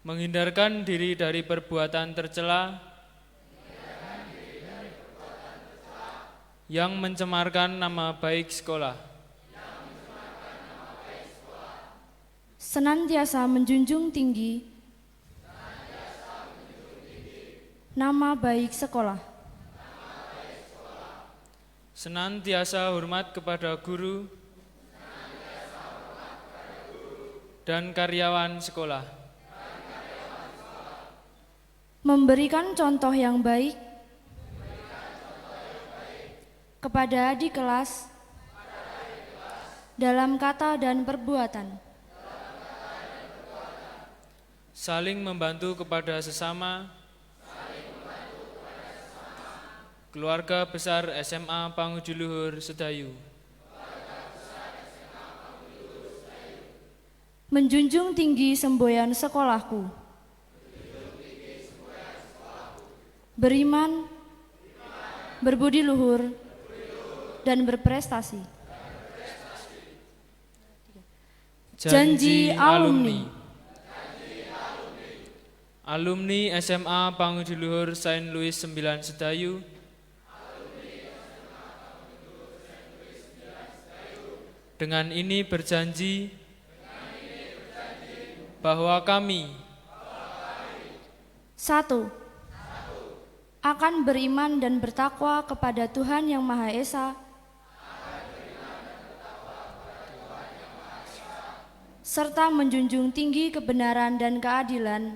menghindarkan diri dari perbuatan tercela yang mencemarkan nama baik sekolah, senantiasa menjunjung tinggi nama baik sekolah, senantiasa hormat kepada guru dan karyawan sekolah, memberikan contoh yang baik kepada adik kelas dalam kata dan perbuatan, saling membantu kepada sesama, keluarga besar SMA Pangudiluhur Sedayu, menjunjung tinggi semboyan sekolahku, beriman, berbudi luhur, dan berprestasi. Janji alumni. Alumni SMA Pangudiluhur Saint Louis 9 Sedayu dengan ini berjanji bahwa kami 1. Akan beriman dan bertakwa kepada Tuhan Yang Maha Esa, serta menjunjung tinggi kebenaran dan keadilan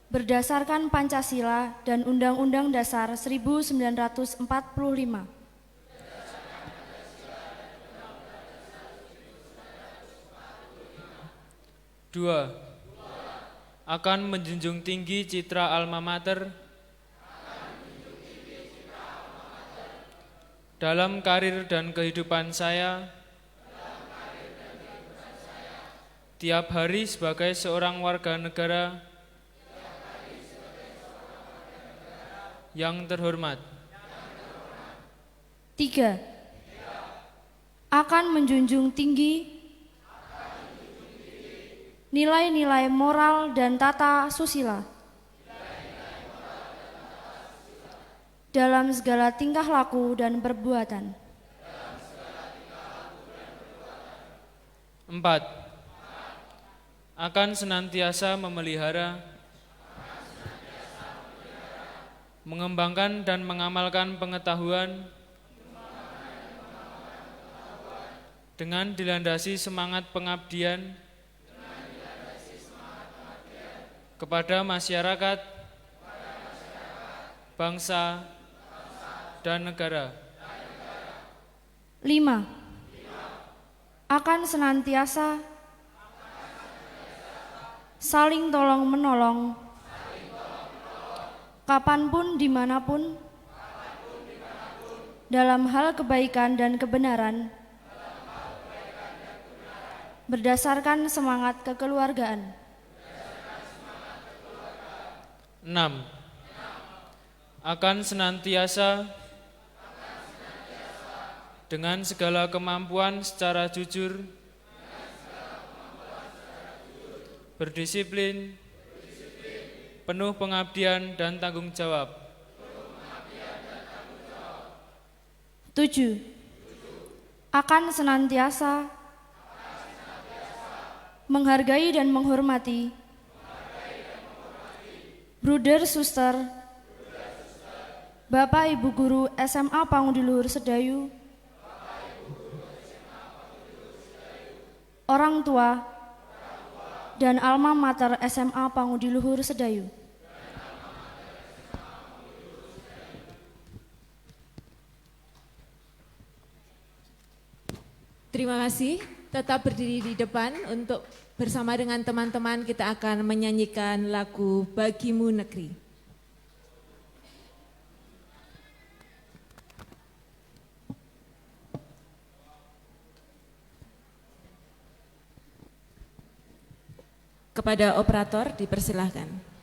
berdasarkan Pancasila dan Undang-Undang Dasar 1945. 2. Akan menjunjung tinggi citra alma mater dalam karir dan kehidupan saya tiap hari sebagai seorang warga negara yang terhormat. 3. Akan menjunjung tinggi nilai-nilai moral dan tata susila dalam segala tingkah laku dan perbuatan. 4. Akan senantiasa memelihara, mengembangkan dan mengamalkan pengetahuan dengan dilandasi semangat pengabdian kepada masyarakat, bangsa, dan negara. 5. Akan senantiasa saling tolong-menolong, kapanpun, dimanapun, dalam hal kebaikan dan kebenaran, berdasarkan semangat kekeluargaan. 6. Akan senantiasa dengan segala kemampuan secara jujur, berdisiplin, penuh pengabdian dan tanggung jawab. 7. Akan senantiasa menghargai dan menghormati bruder, suster, Bapak Ibu Guru SMA Pangudi Luhur Sedayu, orang tua, dan alma mater SMA Pangudi Luhur Sedayu. Terima kasih, tetap berdiri di depan untuk bersama dengan teman-teman kita akan menyanyikan lagu Bagimu Negeri. Kepada operator dipersilahkan.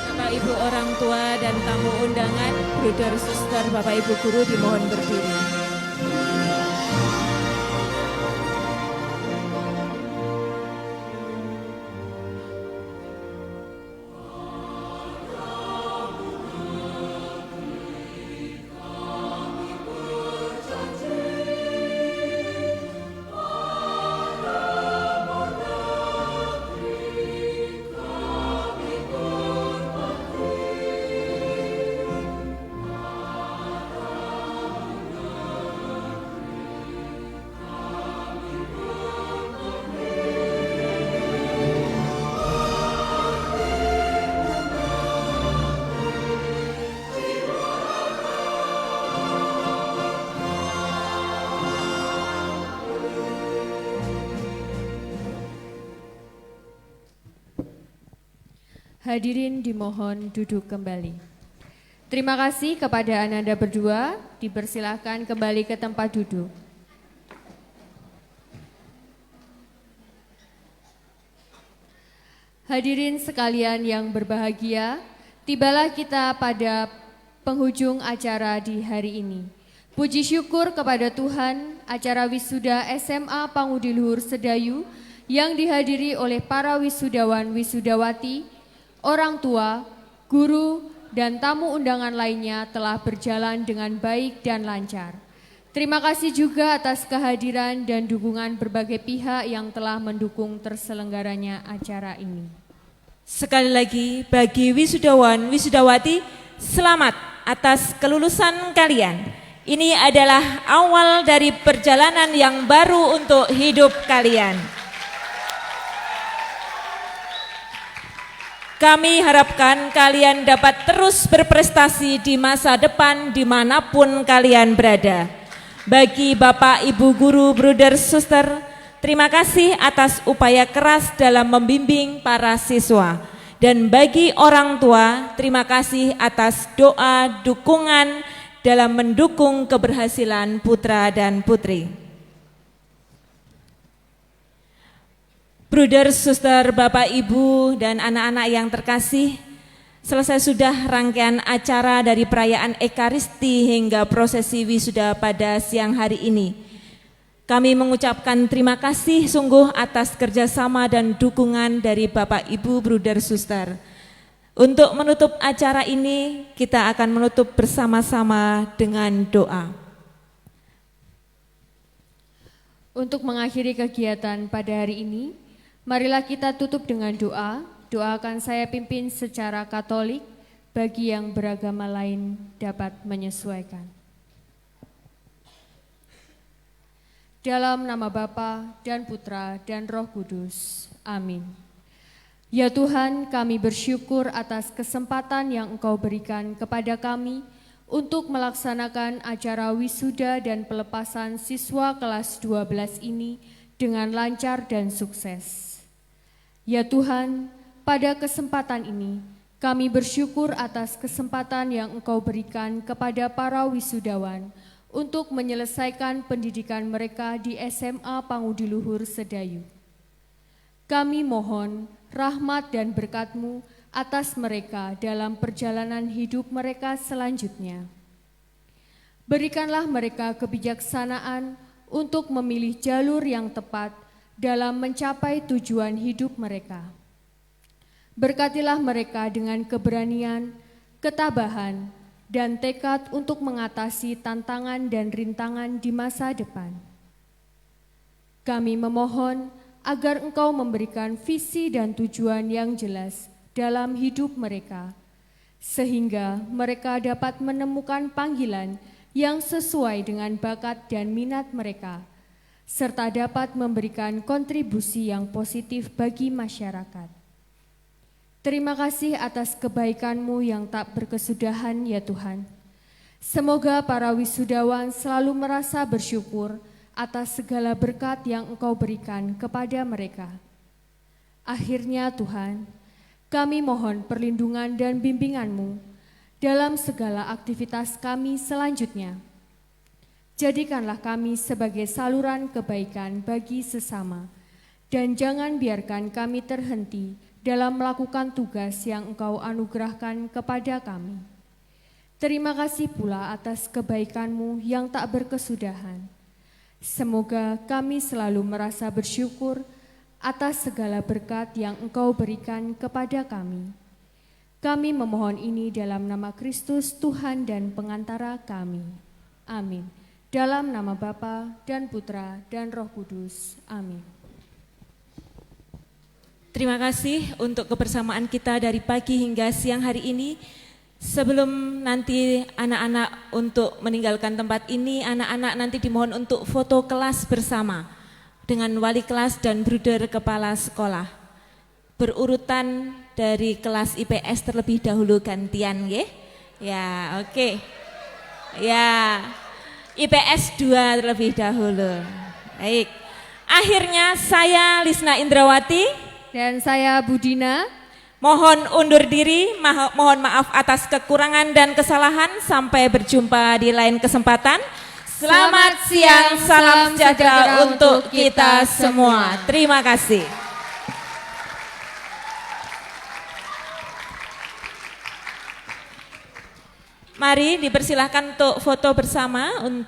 Bapak Ibu orang tua dan tamu undangan, bruder, suster, Bapak Ibu guru dimohon berdiri. Hadirin dimohon duduk kembali. Terima kasih kepada Ananda berdua, dipersilahkan kembali ke tempat duduk. Hadirin sekalian yang berbahagia, tibalah kita pada penghujung acara di hari ini. Puji syukur kepada Tuhan, acara wisuda SMA Pangudi Luhur Sedayu yang dihadiri oleh para wisudawan wisudawati, orang tua, guru, dan tamu undangan lainnya telah berjalan dengan baik dan lancar. Terima kasih juga atas kehadiran dan dukungan berbagai pihak yang telah mendukung terselenggaranya acara ini. Sekali lagi bagi wisudawan wisudawati, selamat atas kelulusan kalian. Ini adalah awal dari perjalanan yang baru untuk hidup kalian. Kami harapkan kalian dapat terus berprestasi di masa depan dimanapun kalian berada. Bagi Bapak, Ibu Guru, Bruder, Suster, terima kasih atas upaya keras dalam membimbing para siswa. Dan bagi orang tua, terima kasih atas doa, dukungan dalam mendukung keberhasilan putra dan putri. Bruder, suster, Bapak, Ibu, dan anak-anak yang terkasih, selesai sudah rangkaian acara dari perayaan Ekaristi hingga prosesi wisuda pada siang hari ini. Kami mengucapkan terima kasih sungguh atas kerjasama dan dukungan dari Bapak, Ibu, Bruder, suster. Untuk menutup acara ini, kita akan menutup bersama-sama dengan doa. Untuk mengakhiri kegiatan pada hari ini, marilah kita tutup dengan doa. Doa akan saya pimpin secara Katolik, bagi yang beragama lain dapat menyesuaikan. Dalam nama Bapa dan Putra dan Roh Kudus. Amin. Ya Tuhan, kami bersyukur atas kesempatan yang Engkau berikan kepada kami untuk melaksanakan acara wisuda dan pelepasan siswa kelas 12 ini dengan lancar dan sukses. Ya Tuhan, pada kesempatan ini kami bersyukur atas kesempatan yang Engkau berikan kepada para wisudawan untuk menyelesaikan pendidikan mereka di SMA Pangudiluhur Sedayu. Kami mohon rahmat dan berkat-Mu atas mereka dalam perjalanan hidup mereka selanjutnya. Berikanlah mereka kebijaksanaan untuk memilih jalur yang tepat dalam mencapai tujuan hidup mereka. Berkatilah mereka dengan keberanian, ketabahan, dan tekad untuk mengatasi tantangan dan rintangan di masa depan. Kami memohon agar Engkau memberikan visi dan tujuan yang jelas dalam hidup mereka, sehingga mereka dapat menemukan panggilan yang sesuai dengan bakat dan minat mereka, serta dapat memberikan kontribusi yang positif bagi masyarakat. Terima kasih atas kebaikan-Mu yang tak berkesudahan ya Tuhan. Semoga para wisudawan selalu merasa bersyukur atas segala berkat yang Engkau berikan kepada mereka. Akhirnya Tuhan, kami mohon perlindungan dan bimbingan-Mu dalam segala aktivitas kami selanjutnya. Jadikanlah kami sebagai saluran kebaikan bagi sesama, dan jangan biarkan kami terhenti dalam melakukan tugas yang Engkau anugerahkan kepada kami. Terima kasih pula atas kebaikan-Mu yang tak berkesudahan. Semoga kami selalu merasa bersyukur atas segala berkat yang Engkau berikan kepada kami. Kami memohon ini dalam nama Kristus Tuhan dan pengantara kami. Amin. Dalam nama Bapa dan Putra dan Roh Kudus. Amin. Terima kasih untuk kebersamaan kita dari pagi hingga siang hari ini. Sebelum nanti anak-anak untuk meninggalkan tempat ini, anak-anak nanti dimohon untuk foto kelas bersama dengan wali kelas dan bruder kepala sekolah. Berurutan dari kelas IPS terlebih dahulu gantian, ya? Ya, oke. Ya, IPS 2 terlebih dahulu. Baik. Akhirnya saya Lisna Indrawati dan saya Budina mohon undur diri, mohon maaf atas kekurangan dan kesalahan. Sampai berjumpa di lain kesempatan. Selamat siang, salam sejahtera untuk kita semua. Terima kasih. Mari dipersilahkan untuk foto bersama untuk